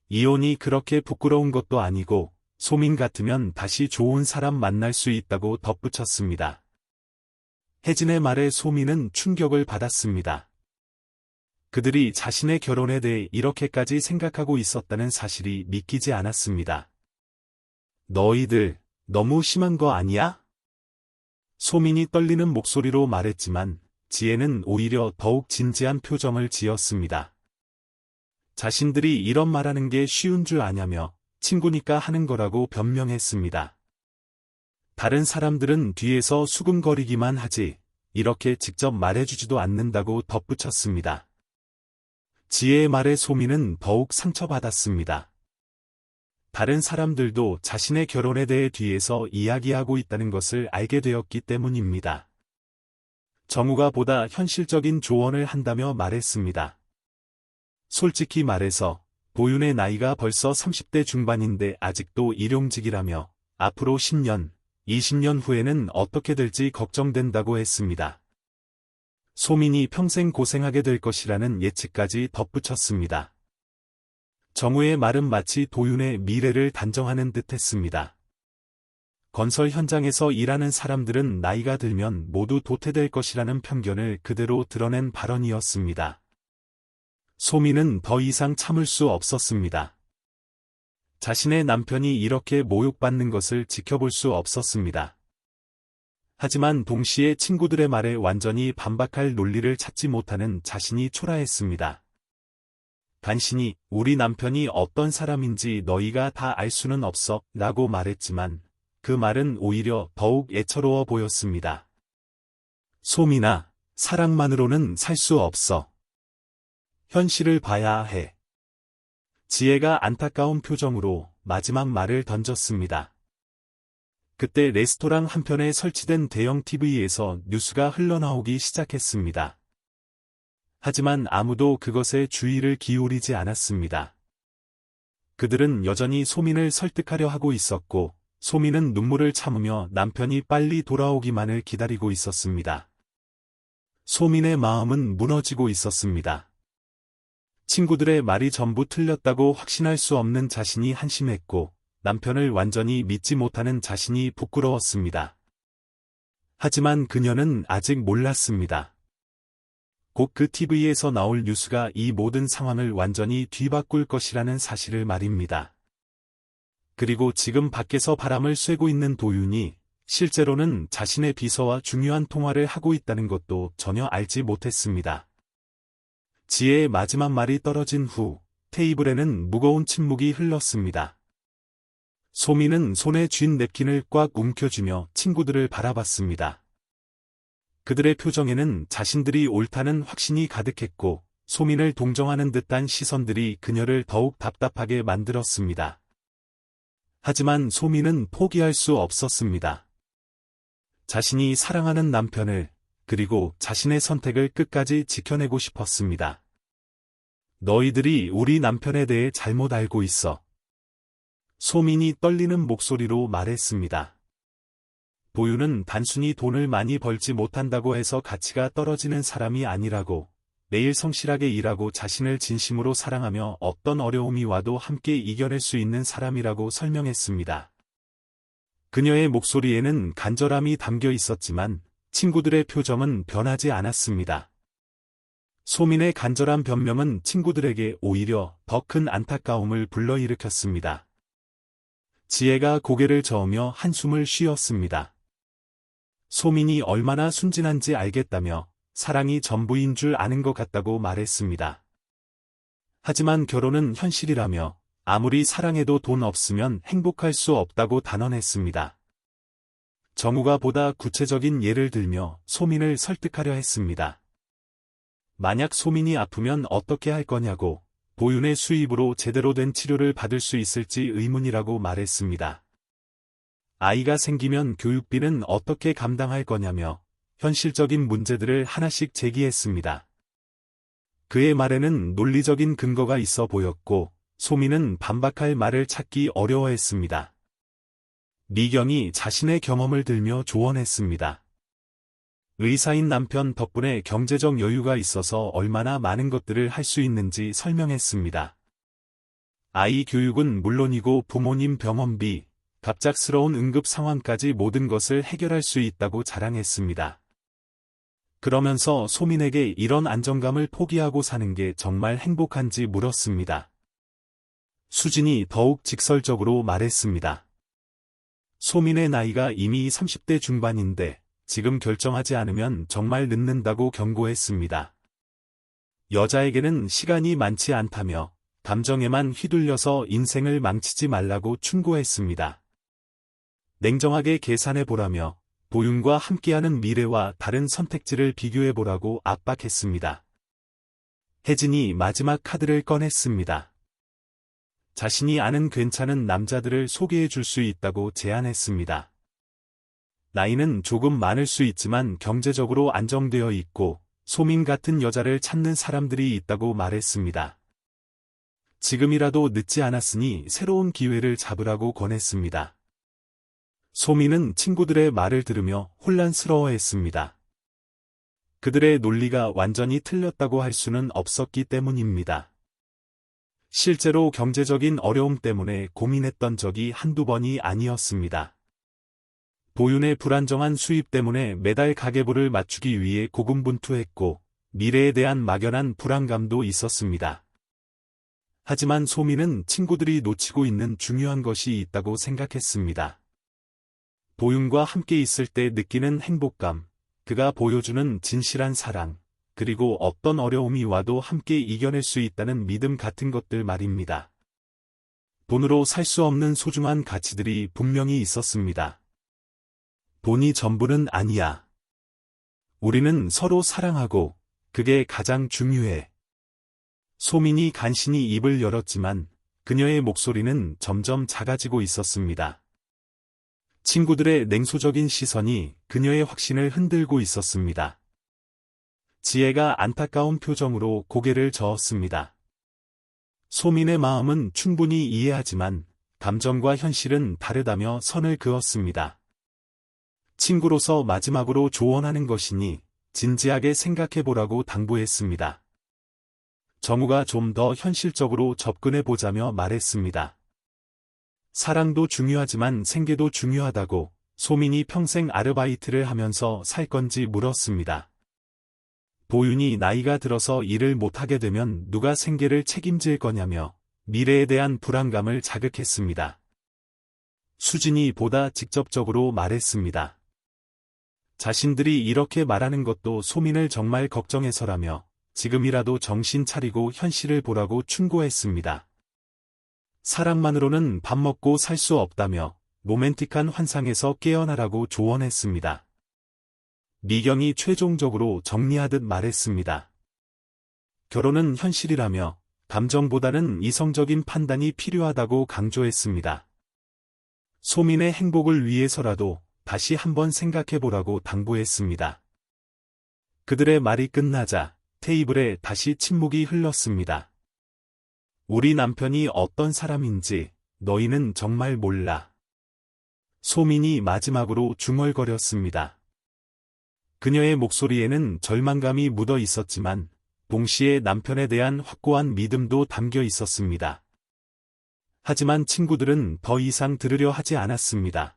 이혼이 그렇게 부끄러운 것도 아니고 소민 같으면 다시 좋은 사람 만날 수 있다고 덧붙였습니다. 혜진의 말에 소민은 충격을 받았습니다. 그들이 자신의 결혼에 대해 이렇게까지 생각하고 있었다는 사실이 믿기지 않았습니다. 너희들 너무 심한 거 아니야? 소민이 떨리는 목소리로 말했지만 지혜는 오히려 더욱 진지한 표정을 지었습니다. 자신들이 이런 말하는 게 쉬운 줄 아냐며 친구니까 하는 거라고 변명했습니다. 다른 사람들은 뒤에서 수근거리기만 하지 이렇게 직접 말해주지도 않는다고 덧붙였습니다. 지혜의 말에 소민은 더욱 상처받았습니다. 다른 사람들도 자신의 결혼에 대해 뒤에서 이야기하고 있다는 것을 알게 되었기 때문입니다. 정우가 보다 현실적인 조언을 한다며 말했습니다. 솔직히 말해서 도윤의 나이가 벌써 30대 중반인데 아직도 일용직이라며 앞으로 10년, 20년 후에는 어떻게 될지 걱정된다고 했습니다. 소민이 평생 고생하게 될 것이라는 예측까지 덧붙였습니다. 정우의 말은 마치 도윤의 미래를 단정하는 듯 했습니다. 건설 현장에서 일하는 사람들은 나이가 들면 모두 도태될 것이라는 편견을 그대로 드러낸 발언이었습니다. 소민은 더 이상 참을 수 없었습니다. 자신의 남편이 이렇게 모욕받는 것을 지켜볼 수 없었습니다. 하지만 동시에 친구들의 말에 완전히 반박할 논리를 찾지 못하는 자신이 초라했습니다. 간신히 우리 남편이 어떤 사람인지 너희가 다 알 수는 없어 라고 말했지만 그 말은 오히려 더욱 애처로워 보였습니다. 소민아, 사랑만으로는 살 수 없어. 현실을 봐야 해. 지혜가 안타까운 표정으로 마지막 말을 던졌습니다. 그때 레스토랑 한편에 설치된 대형 TV에서 뉴스가 흘러나오기 시작했습니다. 하지만 아무도 그것에 주의를 기울이지 않았습니다. 그들은 여전히 소민을 설득하려 하고 있었고 소민은 눈물을 참으며 남편이 빨리 돌아오기만을 기다리고 있었습니다. 소민의 마음은 무너지고 있었습니다. 친구들의 말이 전부 틀렸다고 확신할 수 없는 자신이 한심했고 남편을 완전히 믿지 못하는 자신이 부끄러웠습니다. 하지만 그녀는 아직 몰랐습니다. 곧 그 TV에서 나올 뉴스가 이 모든 상황을 완전히 뒤바꿀 것이라는 사실을 말입니다. 그리고 지금 밖에서 바람을 쐬고 있는 도윤이 실제로는 자신의 비서와 중요한 통화를 하고 있다는 것도 전혀 알지 못했습니다. 지혜의 마지막 말이 떨어진 후 테이블에는 무거운 침묵이 흘렀습니다. 소민은 손에 쥔 냅킨을 꽉 움켜쥐며 친구들을 바라봤습니다. 그들의 표정에는 자신들이 옳다는 확신이 가득했고 소민을 동정하는 듯한 시선들이 그녀를 더욱 답답하게 만들었습니다. 하지만 소민은 포기할 수 없었습니다. 자신이 사랑하는 남편을 그리고 자신의 선택을 끝까지 지켜내고 싶었습니다. 너희들이 우리 남편에 대해 잘못 알고 있어. 소민이 떨리는 목소리로 말했습니다. 도윤은 단순히 돈을 많이 벌지 못한다고 해서 가치가 떨어지는 사람이 아니라고, 매일 성실하게 일하고 자신을 진심으로 사랑하며 어떤 어려움이 와도 함께 이겨낼 수 있는 사람이라고 설명했습니다. 그녀의 목소리에는 간절함이 담겨 있었지만 친구들의 표정은 변하지 않았습니다. 소민의 간절한 변명은 친구들에게 오히려 더 큰 안타까움을 불러일으켰습니다. 지혜가 고개를 저으며 한숨을 쉬었습니다. 소민이 얼마나 순진한지 알겠다며 사랑이 전부인 줄 아는 것 같다고 말했습니다. 하지만 결혼은 현실이라며 아무리 사랑해도 돈 없으면 행복할 수 없다고 단언했습니다. 정우가 보다 구체적인 예를 들며 소민을 설득하려 했습니다. 만약 소민이 아프면 어떻게 할 거냐고, 보윤의 수입으로 제대로 된 치료를 받을 수 있을지 의문이라고 말했습니다. 아이가 생기면 교육비는 어떻게 감당할 거냐며 현실적인 문제들을 하나씩 제기했습니다. 그의 말에는 논리적인 근거가 있어 보였고 소민은 반박할 말을 찾기 어려워했습니다. 미경이 자신의 경험을 들며 조언했습니다. 의사인 남편 덕분에 경제적 여유가 있어서 얼마나 많은 것들을 할 수 있는지 설명했습니다. 아이 교육은 물론이고 부모님 병원비, 갑작스러운 응급 상황까지 모든 것을 해결할 수 있다고 자랑했습니다. 그러면서 소민에게 이런 안정감을 포기하고 사는 게 정말 행복한지 물었습니다. 수진이 더욱 직설적으로 말했습니다. 소민의 나이가 이미 30대 중반인데 지금 결정하지 않으면 정말 늦는다고 경고했습니다. 여자에게는 시간이 많지 않다며 감정에만 휘둘려서 인생을 망치지 말라고 충고했습니다. 냉정하게 계산해보라며 보윤과 함께하는 미래와 다른 선택지를 비교해보라고 압박했습니다. 혜진이 마지막 카드를 꺼냈습니다. 자신이 아는 괜찮은 남자들을 소개해줄 수 있다고 제안했습니다. 나이는 조금 많을 수 있지만 경제적으로 안정되어 있고 소민 같은 여자를 찾는 사람들이 있다고 말했습니다. 지금이라도 늦지 않았으니 새로운 기회를 잡으라고 권했습니다. 소민은 친구들의 말을 들으며 혼란스러워했습니다. 그들의 논리가 완전히 틀렸다고 할 수는 없었기 때문입니다. 실제로 경제적인 어려움 때문에 고민했던 적이 한두 번이 아니었습니다. 보윤의 불안정한 수입 때문에 매달 가계부를 맞추기 위해 고군분투했고 미래에 대한 막연한 불안감도 있었습니다. 하지만 소민은 친구들이 놓치고 있는 중요한 것이 있다고 생각했습니다. 보윤과 함께 있을 때 느끼는 행복감, 그가 보여주는 진실한 사랑, 그리고 어떤 어려움이 와도 함께 이겨낼 수 있다는 믿음 같은 것들 말입니다. 돈으로 살 수 없는 소중한 가치들이 분명히 있었습니다. 돈이 전부는 아니야. 우리는 서로 사랑하고 그게 가장 중요해. 소민이 간신히 입을 열었지만 그녀의 목소리는 점점 작아지고 있었습니다. 친구들의 냉소적인 시선이 그녀의 확신을 흔들고 있었습니다. 지혜가 안타까운 표정으로 고개를 저었습니다. 소민의 마음은 충분히 이해하지만 감정과 현실은 다르다며 선을 그었습니다. 친구로서 마지막으로 조언하는 것이니 진지하게 생각해보라고 당부했습니다. 정우가 좀 더 현실적으로 접근해보자며 말했습니다. 사랑도 중요하지만 생계도 중요하다고 소민이 평생 아르바이트를 하면서 살 건지 물었습니다. 보윤이 나이가 들어서 일을 못하게 되면 누가 생계를 책임질 거냐며 미래에 대한 불안감을 자극했습니다. 수진이 보다 직접적으로 말했습니다. 자신들이 이렇게 말하는 것도 소민을 정말 걱정해서라며 지금이라도 정신 차리고 현실을 보라고 충고했습니다. 사랑만으로는 밥 먹고 살 수 없다며 로맨틱한 환상에서 깨어나라고 조언했습니다. 미경이 최종적으로 정리하듯 말했습니다. 결혼은 현실이라며 감정보다는 이성적인 판단이 필요하다고 강조했습니다. 소민의 행복을 위해서라도 다시 한번 생각해보라고 당부했습니다. 그들의 말이 끝나자 테이블에 다시 침묵이 흘렀습니다. 우리 남편이 어떤 사람인지 너희는 정말 몰라. 소민이 마지막으로 중얼거렸습니다. 그녀의 목소리에는 절망감이 묻어 있었지만 동시에 남편에 대한 확고한 믿음도 담겨 있었습니다. 하지만 친구들은 더 이상 들으려 하지 않았습니다.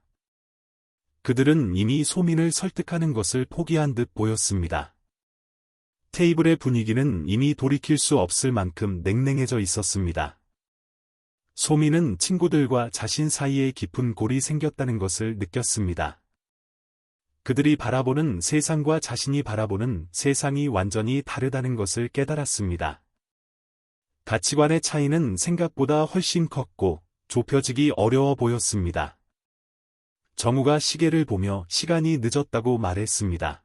그들은 이미 소민을 설득하는 것을 포기한 듯 보였습니다. 테이블의 분위기는 이미 돌이킬 수 없을 만큼 냉랭해져 있었습니다. 소민은 친구들과 자신 사이에 깊은 골이 생겼다는 것을 느꼈습니다. 그들이 바라보는 세상과 자신이 바라보는 세상이 완전히 다르다는 것을 깨달았습니다. 가치관의 차이는 생각보다 훨씬 컸고 좁혀지기 어려워 보였습니다. 정우가 시계를 보며 시간이 늦었다고 말했습니다.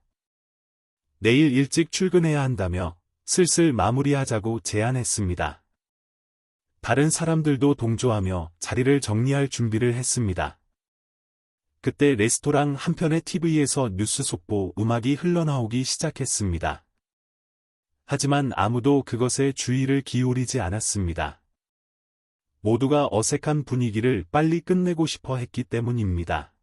내일 일찍 출근해야 한다며 슬슬 마무리하자고 제안했습니다. 다른 사람들도 동조하며 자리를 정리할 준비를 했습니다. 그때 레스토랑 한편의 TV에서 뉴스 속보 음악이 흘러나오기 시작했습니다. 하지만 아무도 그것에 주의를 기울이지 않았습니다. 모두가 어색한 분위기를 빨리 끝내고 싶어 했기 때문입니다.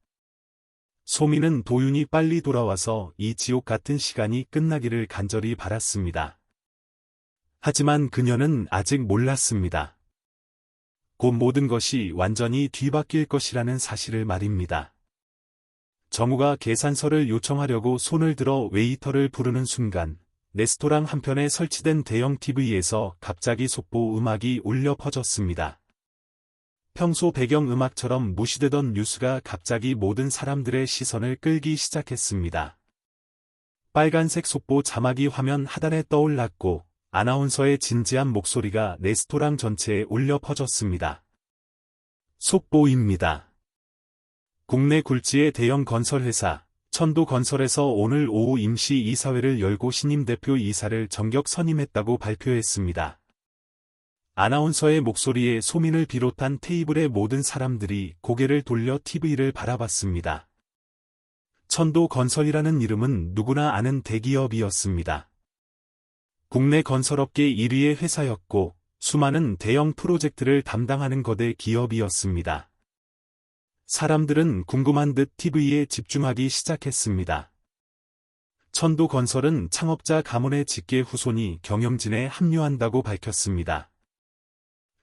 소민은 도윤이 빨리 돌아와서 이 지옥 같은 시간이 끝나기를 간절히 바랐습니다. 하지만 그녀는 아직 몰랐습니다. 곧 모든 것이 완전히 뒤바뀔 것이라는 사실을 말입니다. 정우가 계산서를 요청하려고 손을 들어 웨이터를 부르는 순간 레스토랑 한편에 설치된 대형 TV에서 갑자기 속보 음악이 울려 퍼졌습니다. 평소 배경음악처럼 무시되던 뉴스가 갑자기 모든 사람들의 시선을 끌기 시작했습니다. 빨간색 속보 자막이 화면 하단에 떠올랐고 아나운서의 진지한 목소리가 레스토랑 전체에 울려 퍼졌습니다. 속보입니다. 국내 굴지의 대형 건설회사 천도건설에서 오늘 오후 임시 이사회를 열고 신임 대표 이사를 정격 선임했다고 발표했습니다. 아나운서의 목소리에 소민을 비롯한 테이블의 모든 사람들이 고개를 돌려 TV를 바라봤습니다. 천도건설이라는 이름은 누구나 아는 대기업이었습니다. 국내 건설업계 1위의 회사였고 수많은 대형 프로젝트를 담당하는 거대 기업이었습니다. 사람들은 궁금한 듯 TV에 집중하기 시작했습니다. 천도건설은 창업자 가문의 직계 후손이 경영진에 합류한다고 밝혔습니다.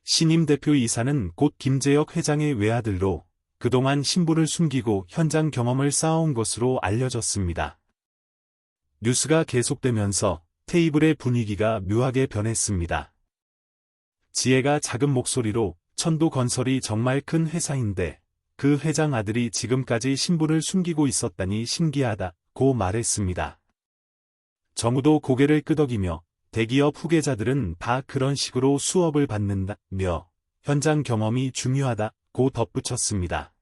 신임 대표 이사는 곧 김재혁 회장의 외아들로 그동안 신분을 숨기고 현장 경험을 쌓아온 것으로 알려졌습니다. 뉴스가 계속되면서 테이블의 분위기가 묘하게 변했습니다. 지혜가 작은 목소리로 천도건설이 정말 큰 회사인데 그 회장 아들이 지금까지 신분을 숨기고 있었다니 신기하다고 말했습니다. 정우도 고개를 끄덕이며 대기업 후계자들은 다 그런 식으로 수업을 받는다며 현장 경험이 중요하다고 덧붙였습니다.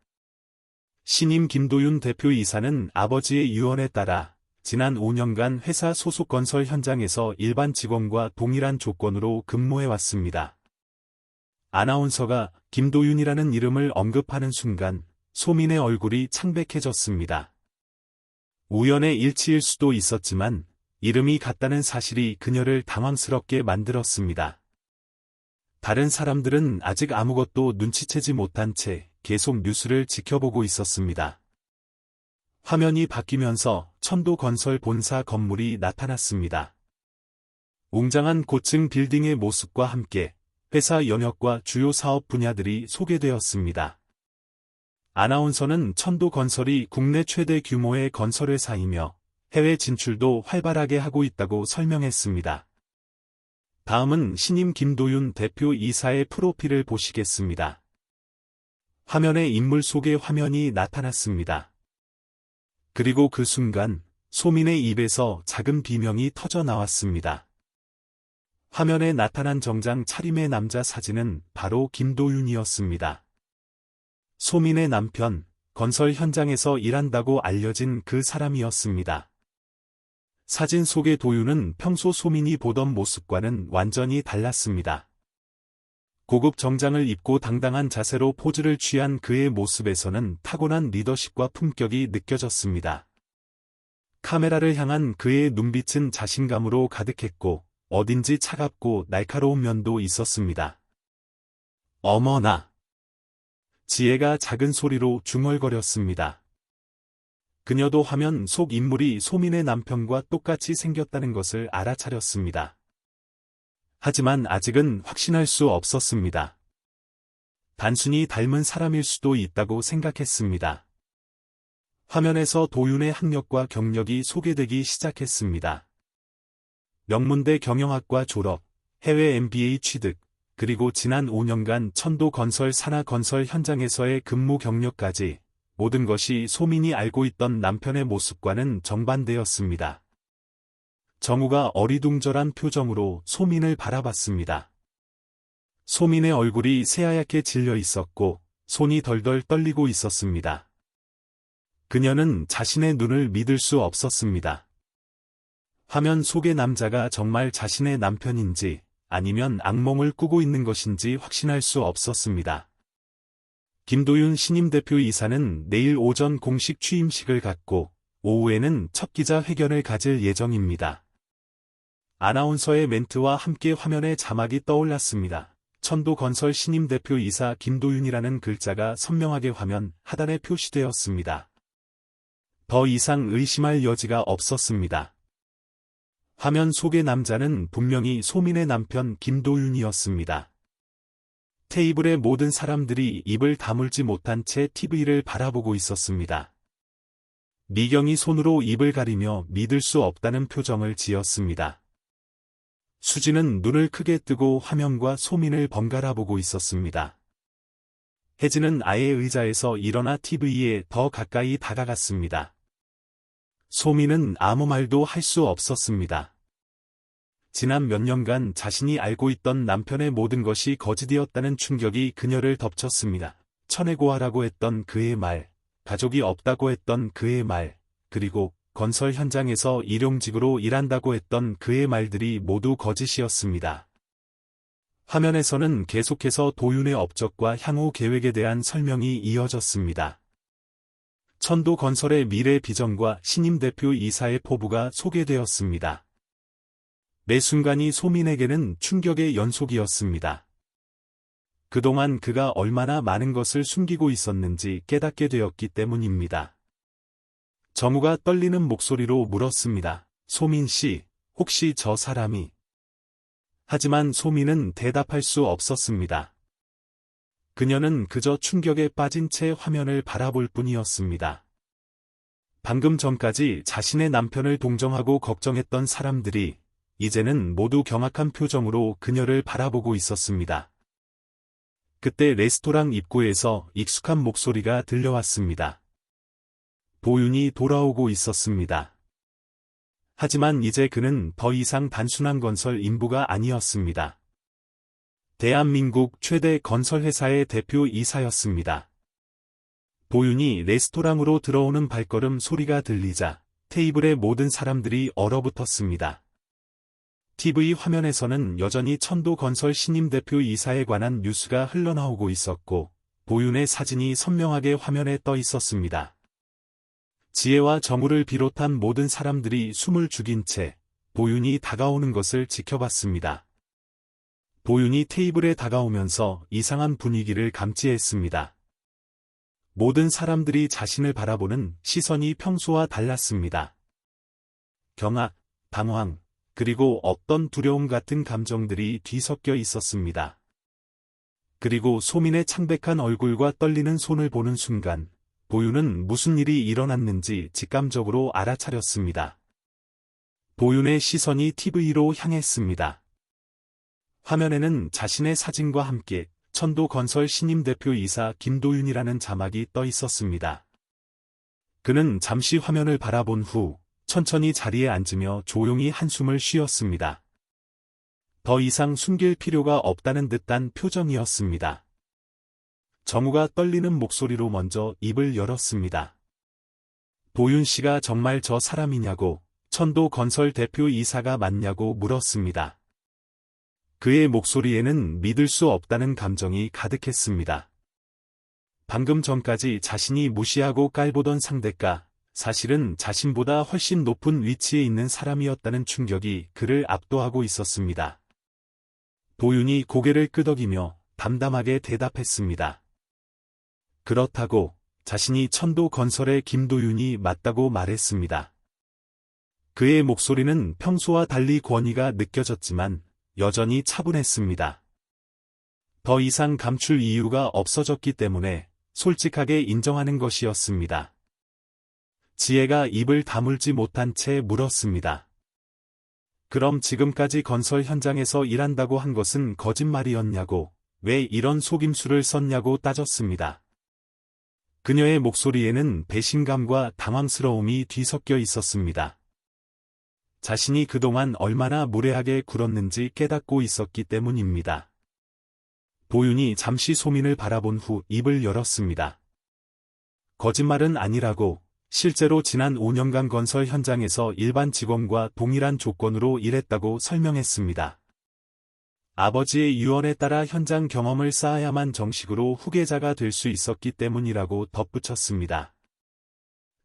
신임 김도윤 대표이사는 아버지의 유언에 따라 지난 5년간 회사 소속 건설 현장에서 일반 직원과 동일한 조건으로 근무해왔습니다. 아나운서가 김도윤이라는 이름을 언급하는 순간 소민의 얼굴이 창백해졌습니다. 우연의 일치일 수도 있었지만 이름이 같다는 사실이 그녀를 당황스럽게 만들었습니다. 다른 사람들은 아직 아무것도 눈치채지 못한 채 계속 뉴스를 지켜보고 있었습니다. 화면이 바뀌면서 천도건설 본사 건물이 나타났습니다. 웅장한 고층 빌딩의 모습과 함께 회사 연혁과 주요 사업 분야들이 소개되었습니다. 아나운서는 천도건설이 국내 최대 규모의 건설회사이며 해외 진출도 활발하게 하고 있다고 설명했습니다. 다음은 신임 김도윤 대표 이사의 프로필을 보시겠습니다. 화면에 인물 속의 화면이 나타났습니다. 그리고 그 순간 소민의 입에서 작은 비명이 터져 나왔습니다. 화면에 나타난 정장 차림의 남자 사진은 바로 김도윤이었습니다. 소민의 남편, 건설 현장에서 일한다고 알려진 그 사람이었습니다. 사진 속의 도윤은 평소 소민이 보던 모습과는 완전히 달랐습니다. 고급 정장을 입고 당당한 자세로 포즈를 취한 그의 모습에서는 타고난 리더십과 품격이 느껴졌습니다. 카메라를 향한 그의 눈빛은 자신감으로 가득했고 어딘지 차갑고 날카로운 면도 있었습니다. 어머나! 지혜가 작은 소리로 중얼거렸습니다. 그녀도 화면 속 인물이 소민의 남편과 똑같이 생겼다는 것을 알아차렸습니다. 하지만 아직은 확신할 수 없었습니다. 단순히 닮은 사람일 수도 있다고 생각했습니다. 화면에서 도윤의 학력과 경력이 소개되기 시작했습니다. 명문대 경영학과 졸업, 해외 MBA 취득, 그리고 지난 5년간 천도건설 산하건설 현장에서의 근무 경력까지 모든 것이 소민이 알고 있던 남편의 모습과는 정반대였습니다. 정우가 어리둥절한 표정으로 소민을 바라봤습니다. 소민의 얼굴이 새하얗게 질려 있었고 손이 덜덜 떨리고 있었습니다. 그녀는 자신의 눈을 믿을 수 없었습니다. 화면 속의 남자가 정말 자신의 남편인지 아니면 악몽을 꾸고 있는 것인지 확신할 수 없었습니다. 김도윤 신임 대표이사는 내일 오전 공식 취임식을 갖고 오후에는 첫 기자회견을 가질 예정입니다. 아나운서의 멘트와 함께 화면에 자막이 떠올랐습니다. 천도건설 신임 대표이사 김도윤이라는 글자가 선명하게 화면 하단에 표시되었습니다. 더 이상 의심할 여지가 없었습니다. 화면 속의 남자는 분명히 소민의 남편 김도윤이었습니다. 테이블의 모든 사람들이 입을 다물지 못한 채 TV를 바라보고 있었습니다. 미경이 손으로 입을 가리며 믿을 수 없다는 표정을 지었습니다. 수지는 눈을 크게 뜨고 화면과 소민을 번갈아 보고 있었습니다. 혜진은 아예 의자에서 일어나 TV에 더 가까이 다가갔습니다. 소민은 아무 말도 할 수 없었습니다. 지난 몇 년간 자신이 알고 있던 남편의 모든 것이 거짓이었다는 충격이 그녀를 덮쳤습니다. 천혜고하라고 했던 그의 말, 가족이 없다고 했던 그의 말, 그리고 건설 현장에서 일용직으로 일한다고 했던 그의 말들이 모두 거짓이었습니다. 화면에서는 계속해서 도윤의 업적과 향후 계획에 대한 설명이 이어졌습니다. 천도건설의 미래 비전과 신임 대표 이사의 포부가 소개되었습니다. 매 순간이 소민에게는 충격의 연속이었습니다. 그동안 그가 얼마나 많은 것을 숨기고 있었는지 깨닫게 되었기 때문입니다. 정우가 떨리는 목소리로 물었습니다. 소민 씨, 혹시 저 사람이... 하지만 소민은 대답할 수 없었습니다. 그녀는 그저 충격에 빠진 채 화면을 바라볼 뿐이었습니다. 방금 전까지 자신의 남편을 동정하고 걱정했던 사람들이 이제는 모두 경악한 표정으로 그녀를 바라보고 있었습니다. 그때 레스토랑 입구에서 익숙한 목소리가 들려왔습니다. 도윤이 돌아오고 있었습니다. 하지만 이제 그는 더 이상 단순한 건설 인부가 아니었습니다. 대한민국 최대 건설회사의 대표이사였습니다. 도윤이 레스토랑으로 들어오는 발걸음 소리가 들리자 테이블의 모든 사람들이 얼어붙었습니다. TV 화면에서는 여전히 천도건설 신임 대표이사에 관한 뉴스가 흘러나오고 있었고 도윤의 사진이 선명하게 화면에 떠 있었습니다. 지혜와 정우를 비롯한 모든 사람들이 숨을 죽인 채 도윤이 다가오는 것을 지켜봤습니다. 도윤이 테이블에 다가오면서 이상한 분위기를 감지했습니다. 모든 사람들이 자신을 바라보는 시선이 평소와 달랐습니다. 경악, 당황, 그리고 어떤 두려움 같은 감정들이 뒤섞여 있었습니다. 그리고 소민의 창백한 얼굴과 떨리는 손을 보는 순간 도윤은 무슨 일이 일어났는지 직감적으로 알아차렸습니다. 도윤의 시선이 TV로 향했습니다. 화면에는 자신의 사진과 함께 천도건설 신임 대표이사 김도윤이라는 자막이 떠 있었습니다. 그는 잠시 화면을 바라본 후 천천히 자리에 앉으며 조용히 한숨을 쉬었습니다. 더 이상 숨길 필요가 없다는 듯한 표정이었습니다. 정우가 떨리는 목소리로 먼저 입을 열었습니다. 도윤 씨가 정말 저 사람이냐고, 천도건설 대표이사가 맞냐고 물었습니다. 그의 목소리에는 믿을 수 없다는 감정이 가득했습니다. 방금 전까지 자신이 무시하고 깔보던 상대가 사실은 자신보다 훨씬 높은 위치에 있는 사람이었다는 충격이 그를 압도하고 있었습니다. 도윤이 고개를 끄덕이며 담담하게 대답했습니다. 그렇다고 자신이 천도건설의 김도윤이 맞다고 말했습니다. 그의 목소리는 평소와 달리 권위가 느껴졌지만 여전히 차분했습니다. 더 이상 감출 이유가 없어졌기 때문에 솔직하게 인정하는 것이었습니다. 지혜가 입을 다물지 못한 채 물었습니다. 그럼 지금까지 건설 현장에서 일한다고 한 것은 거짓말이었냐고, 왜 이런 속임수를 썼냐고 따졌습니다. 그녀의 목소리에는 배신감과 당황스러움이 뒤섞여 있었습니다. 자신이 그동안 얼마나 무례하게 굴었는지 깨닫고 있었기 때문입니다. 도윤이 잠시 소민을 바라본 후 입을 열었습니다. 거짓말은 아니라고, 실제로 지난 5년간 건설 현장에서 일반 직원과 동일한 조건으로 일했다고 설명했습니다. 아버지의 유언에 따라 현장 경험을 쌓아야만 정식으로 후계자가 될 수 있었기 때문이라고 덧붙였습니다.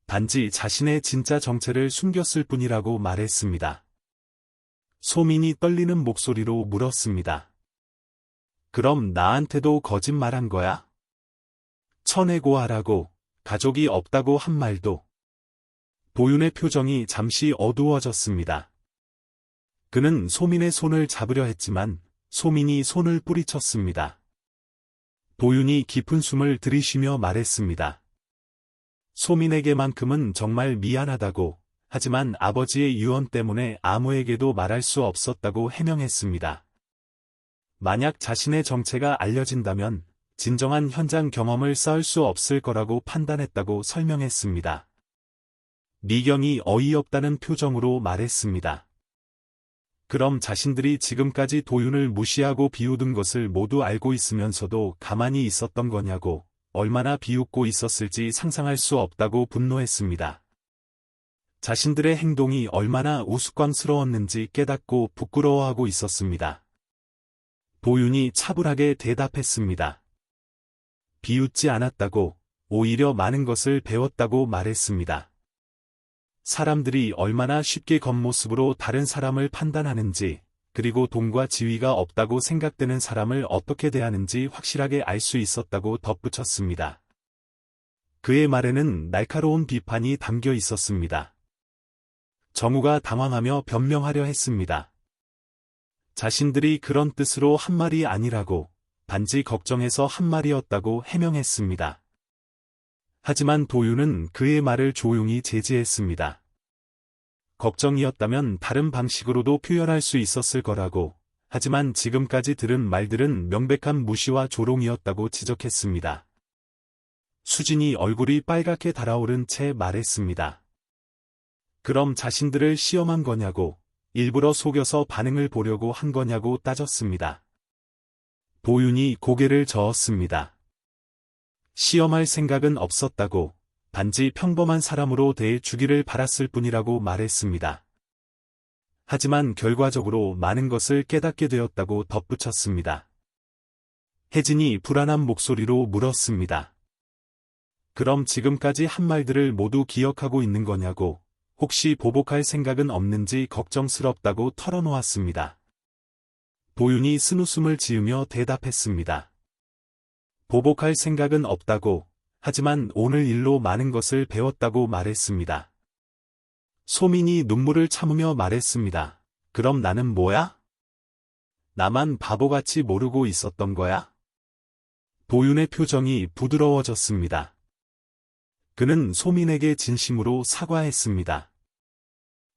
단지 자신의 진짜 정체를 숨겼을 뿐이라고 말했습니다. 소민이 떨리는 목소리로 물었습니다. 그럼 나한테도 거짓말한 거야? 천해고하라고, 가족이 없다고 한 말도. 도윤의 표정이 잠시 어두워졌습니다. 그는 소민의 손을 잡으려 했지만 소민이 손을 뿌리쳤습니다. 도윤이 깊은 숨을 들이쉬며 말했습니다. 소민에게만큼은 정말 미안하다고, 하지만 아버지의 유언 때문에 아무에게도 말할 수 없었다고 해명했습니다. 만약 자신의 정체가 알려진다면 진정한 현장 경험을 쌓을 수 없을 거라고 판단했다고 설명했습니다. 미경이 어이없다는 표정으로 말했습니다. 그럼 자신들이 지금까지 도윤을 무시하고 비웃은 것을 모두 알고 있으면서도 가만히 있었던 거냐고, 얼마나 비웃고 있었을지 상상할 수 없다고 분노했습니다. 자신들의 행동이 얼마나 우스꽝스러웠는지 깨닫고 부끄러워하고 있었습니다. 도윤이 차분하게 대답했습니다. 비웃지 않았다고, 오히려 많은 것을 배웠다고 말했습니다. 사람들이 얼마나 쉽게 겉모습으로 다른 사람을 판단하는지, 그리고 돈과 지위가 없다고 생각되는 사람을 어떻게 대하는지 확실하게 알 수 있었다고 덧붙였습니다. 그의 말에는 날카로운 비판이 담겨 있었습니다. 정우가 당황하며 변명하려 했습니다. 자신들이 그런 뜻으로 한 말이 아니라고, 단지 걱정해서 한 말이었다고 해명했습니다. 하지만 도윤은 그의 말을 조용히 제지했습니다. 걱정이었다면 다른 방식으로도 표현할 수 있었을 거라고, 하지만 지금까지 들은 말들은 명백한 무시와 조롱이었다고 지적했습니다. 수진이 얼굴이 빨갛게 달아오른 채 말했습니다. 그럼 자신들을 시험한 거냐고, 일부러 속여서 반응을 보려고 한 거냐고 따졌습니다. 도윤이 고개를 저었습니다. 시험할 생각은 없었다고, 단지 평범한 사람으로 대해주기를 바랐을 뿐이라고 말했습니다. 하지만 결과적으로 많은 것을 깨닫게 되었다고 덧붙였습니다. 혜진이 불안한 목소리로 물었습니다. 그럼 지금까지 한 말들을 모두 기억하고 있는 거냐고, 혹시 보복할 생각은 없는지 걱정스럽다고 털어놓았습니다. 도윤이 쓴웃음을 지으며 대답했습니다. 보복할 생각은 없다고, 하지만 오늘 일로 많은 것을 배웠다고 말했습니다. 소민이 눈물을 참으며 말했습니다. 그럼 나는 뭐야? 나만 바보같이 모르고 있었던 거야? 도윤의 표정이 부드러워졌습니다. 그는 소민에게 진심으로 사과했습니다.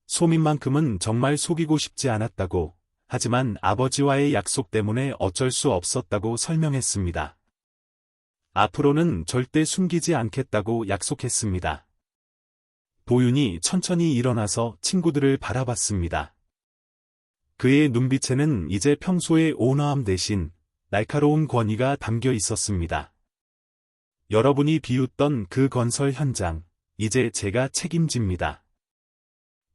소민만큼은 정말 속이고 싶지 않았다고, 하지만 아버지와의 약속 때문에 어쩔 수 없었다고 설명했습니다. 앞으로는 절대 숨기지 않겠다고 약속했습니다. 도윤이 천천히 일어나서 친구들을 바라봤습니다. 그의 눈빛에는 이제 평소의 온화함 대신 날카로운 권위가 담겨 있었습니다. 여러분이 비웃던 그 건설 현장, 이제 제가 책임집니다.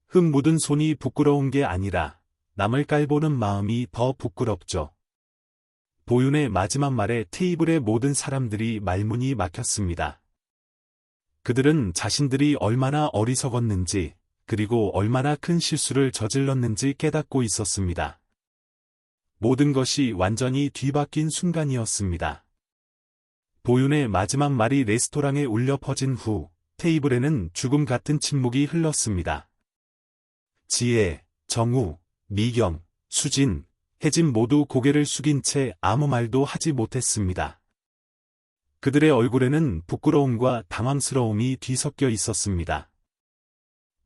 흙 묻은 손이 부끄러운 게 아니라 남을 깔보는 마음이 더 부끄럽죠. 도윤의 마지막 말에 테이블의 모든 사람들이 말문이 막혔습니다. 그들은 자신들이 얼마나 어리석었는지, 그리고 얼마나 큰 실수를 저질렀는지 깨닫고 있었습니다. 모든 것이 완전히 뒤바뀐 순간이었습니다. 도윤의 마지막 말이 레스토랑에 울려 퍼진 후, 테이블에는 죽음 같은 침묵이 흘렀습니다. 지혜, 정우, 미경, 수진, 혜진 모두 고개를 숙인 채 아무 말도 하지 못했습니다. 그들의 얼굴에는 부끄러움과 당황스러움이 뒤섞여 있었습니다.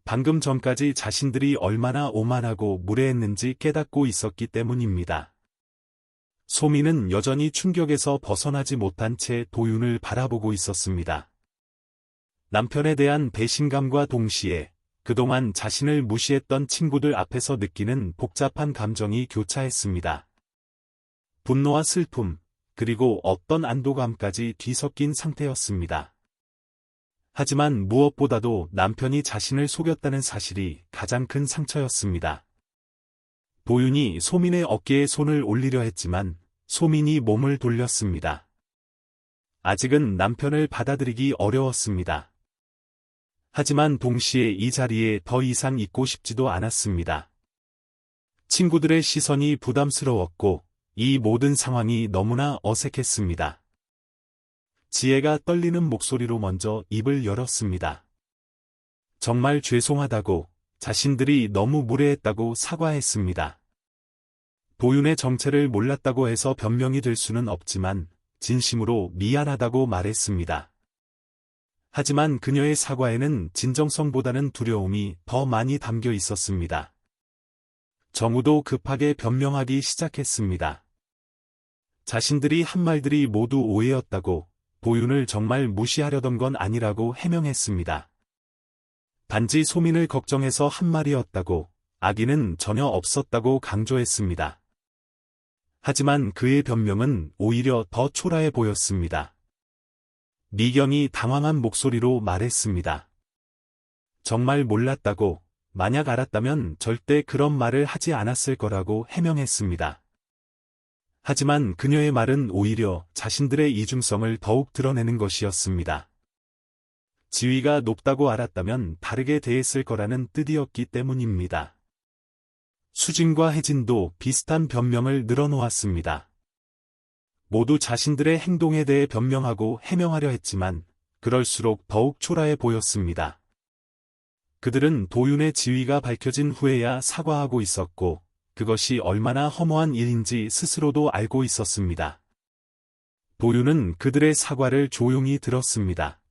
방금 전까지 자신들이 얼마나 오만하고 무례했는지 깨닫고 있었기 때문입니다. 소민은 여전히 충격에서 벗어나지 못한 채 도윤을 바라보고 있었습니다. 남편에 대한 배신감과 동시에 그동안 자신을 무시했던 친구들 앞에서 느끼는 복잡한 감정이 교차했습니다. 분노와 슬픔, 그리고 어떤 안도감까지 뒤섞인 상태였습니다. 하지만 무엇보다도 남편이 자신을 속였다는 사실이 가장 큰 상처였습니다. 도윤이 소민의 어깨에 손을 올리려 했지만 소민이 몸을 돌렸습니다. 아직은 남편을 받아들이기 어려웠습니다. 하지만 동시에 이 자리에 더 이상 있고 싶지도 않았습니다. 친구들의 시선이 부담스러웠고 이 모든 상황이 너무나 어색했습니다. 지혜가 떨리는 목소리로 먼저 입을 열었습니다. 정말 죄송하다고, 자신들이 너무 무례했다고 사과했습니다. 도윤의 정체를 몰랐다고 해서 변명이 될 수는 없지만 진심으로 미안하다고 말했습니다. 하지만 그녀의 사과에는 진정성보다는 두려움이 더 많이 담겨 있었습니다. 정우도 급하게 변명하기 시작했습니다. 자신들이 한 말들이 모두 오해였다고, 도윤을 정말 무시하려던 건 아니라고 해명했습니다. 단지 소민을 걱정해서 한 말이었다고, 악의는 전혀 없었다고 강조했습니다. 하지만 그의 변명은 오히려 더 초라해 보였습니다. 미경이 당황한 목소리로 말했습니다. 정말 몰랐다고, 만약 알았다면 절대 그런 말을 하지 않았을 거라고 해명했습니다. 하지만 그녀의 말은 오히려 자신들의 이중성을 더욱 드러내는 것이었습니다. 지위가 높다고 알았다면 다르게 대했을 거라는 뜻이었기 때문입니다. 수진과 혜진도 비슷한 변명을 늘어놓았습니다. 모두 자신들의 행동에 대해 변명하고 해명하려 했지만 그럴수록 더욱 초라해 보였습니다. 그들은 도윤의 지위가 밝혀진 후에야 사과하고 있었고 그것이 얼마나 허무한 일인지 스스로도 알고 있었습니다. 도윤은 그들의 사과를 조용히 들었습니다.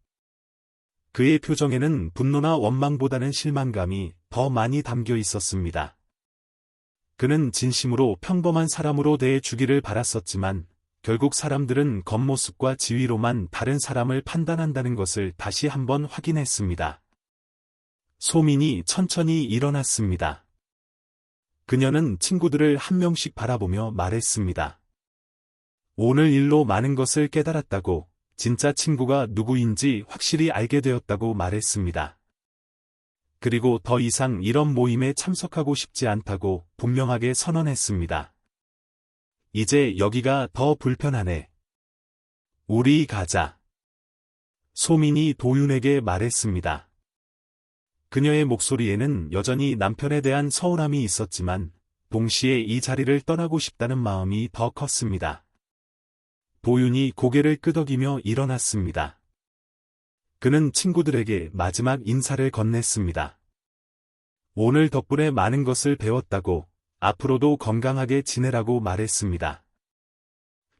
그의 표정에는 분노나 원망보다는 실망감이 더 많이 담겨 있었습니다. 그는 진심으로 평범한 사람으로 대해 주기를 바랐었지만 결국 사람들은 겉모습과 지위로만 다른 사람을 판단한다는 것을 다시 한번 확인했습니다. 소민이 천천히 일어났습니다. 그녀는 친구들을 한 명씩 바라보며 말했습니다. 오늘 일로 많은 것을 깨달았다고, 진짜 친구가 누구인지 확실히 알게 되었다고 말했습니다. 그리고 더 이상 이런 모임에 참석하고 싶지 않다고 분명하게 선언했습니다. 이제 여기가 더 불편하네. 우리 가자. 소민이 도윤에게 말했습니다. 그녀의 목소리에는 여전히 남편에 대한 서운함이 있었지만 동시에 이 자리를 떠나고 싶다는 마음이 더 컸습니다. 도윤이 고개를 끄덕이며 일어났습니다. 그는 친구들에게 마지막 인사를 건넸습니다. 오늘 덕분에 많은 것을 배웠다고, 앞으로도 건강하게 지내라고 말했습니다.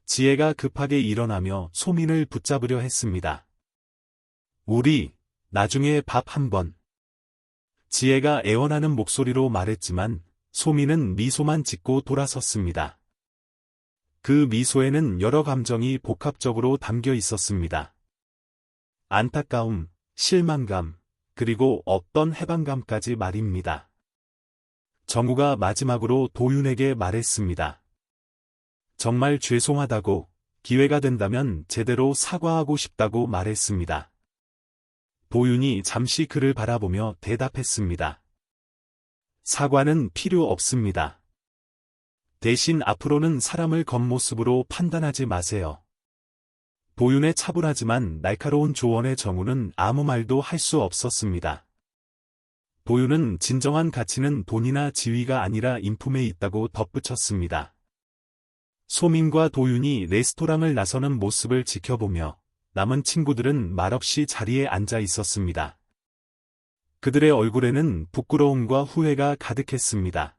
지혜가 급하게 일어나며 소민을 붙잡으려 했습니다. 우리, 나중에 밥 한번. 지혜가 애원하는 목소리로 말했지만 소민은 미소만 짓고 돌아섰습니다. 그 미소에는 여러 감정이 복합적으로 담겨 있었습니다. 안타까움, 실망감, 그리고 어떤 해방감까지 말입니다. 정우가 마지막으로 도윤에게 말했습니다. 정말 죄송하다고, 기회가 된다면 제대로 사과하고 싶다고 말했습니다. 도윤이 잠시 그를 바라보며 대답했습니다. 사과는 필요 없습니다. 대신 앞으로는 사람을 겉모습으로 판단하지 마세요. 도윤의 차분하지만 날카로운 조언에 정우는 아무 말도 할 수 없었습니다. 도윤은 진정한 가치는 돈이나 지위가 아니라 인품에 있다고 덧붙였습니다. 소민과 도윤이 레스토랑을 나서는 모습을 지켜보며 남은 친구들은 말없이 자리에 앉아 있었습니다. 그들의 얼굴에는 부끄러움과 후회가 가득했습니다.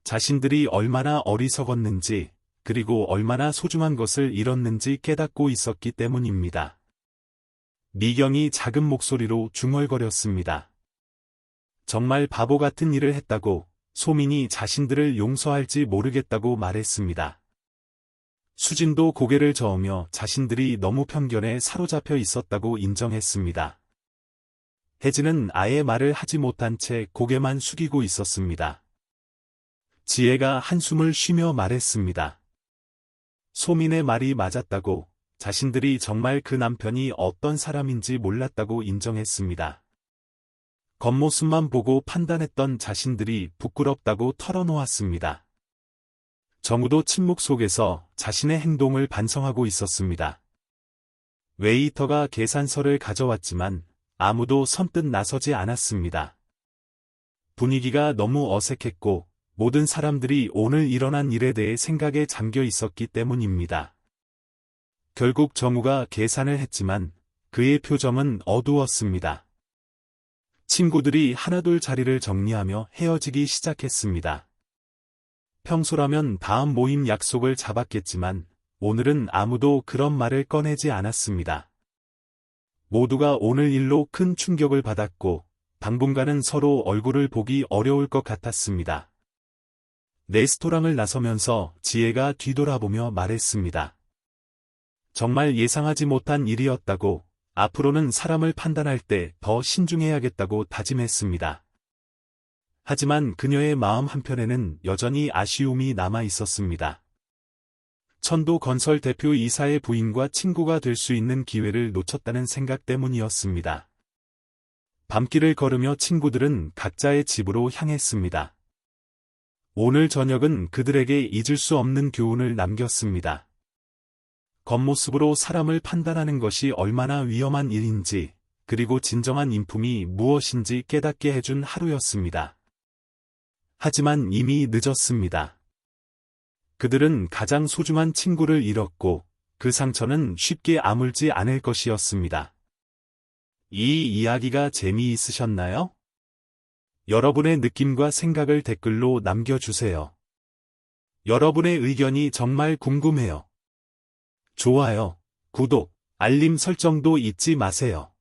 자신들이 얼마나 어리석었는지, 그리고 얼마나 소중한 것을 잃었는지 깨닫고 있었기 때문입니다. 미경이 작은 목소리로 중얼거렸습니다. 정말 바보 같은 일을 했다고, 소민이 자신들을 용서할지 모르겠다고 말했습니다. 수진도 고개를 저으며 자신들이 너무 편견에 사로잡혀 있었다고 인정했습니다. 혜진은 아예 말을 하지 못한 채 고개만 숙이고 있었습니다. 지혜가 한숨을 쉬며 말했습니다. 소민의 말이 맞았다고, 자신들이 정말 그 남편이 어떤 사람인지 몰랐다고 인정했습니다. 겉모습만 보고 판단했던 자신들이 부끄럽다고 털어놓았습니다. 정우도 침묵 속에서 자신의 행동을 반성하고 있었습니다. 웨이터가 계산서를 가져왔지만 아무도 선뜻 나서지 않았습니다. 분위기가 너무 어색했고 모든 사람들이 오늘 일어난 일에 대해 생각에 잠겨 있었기 때문입니다. 결국 정우가 계산을 했지만 그의 표정은 어두웠습니다. 친구들이 하나둘 자리를 정리하며 헤어지기 시작했습니다. 평소라면 다음 모임 약속을 잡았겠지만 오늘은 아무도 그런 말을 꺼내지 않았습니다. 모두가 오늘 일로 큰 충격을 받았고 당분간은 서로 얼굴을 보기 어려울 것 같았습니다. 레스토랑을 나서면서 지혜가 뒤돌아보며 말했습니다. 정말 예상하지 못한 일이었다고, 앞으로는 사람을 판단할 때 더 신중해야겠다고 다짐했습니다. 하지만 그녀의 마음 한편에는 여전히 아쉬움이 남아 있었습니다. 천도건설 대표 이사의 부인과 친구가 될 수 있는 기회를 놓쳤다는 생각 때문이었습니다. 밤길을 걸으며 친구들은 각자의 집으로 향했습니다. 오늘 저녁은 그들에게 잊을 수 없는 교훈을 남겼습니다. 겉모습으로 사람을 판단하는 것이 얼마나 위험한 일인지, 그리고 진정한 인품이 무엇인지 깨닫게 해준 하루였습니다. 하지만 이미 늦었습니다. 그들은 가장 소중한 친구를 잃었고 그 상처는 쉽게 아물지 않을 것이었습니다. 이 이야기가 재미있으셨나요? 여러분의 느낌과 생각을 댓글로 남겨주세요. 여러분의 의견이 정말 궁금해요. 좋아요, 구독, 알림 설정도 잊지 마세요.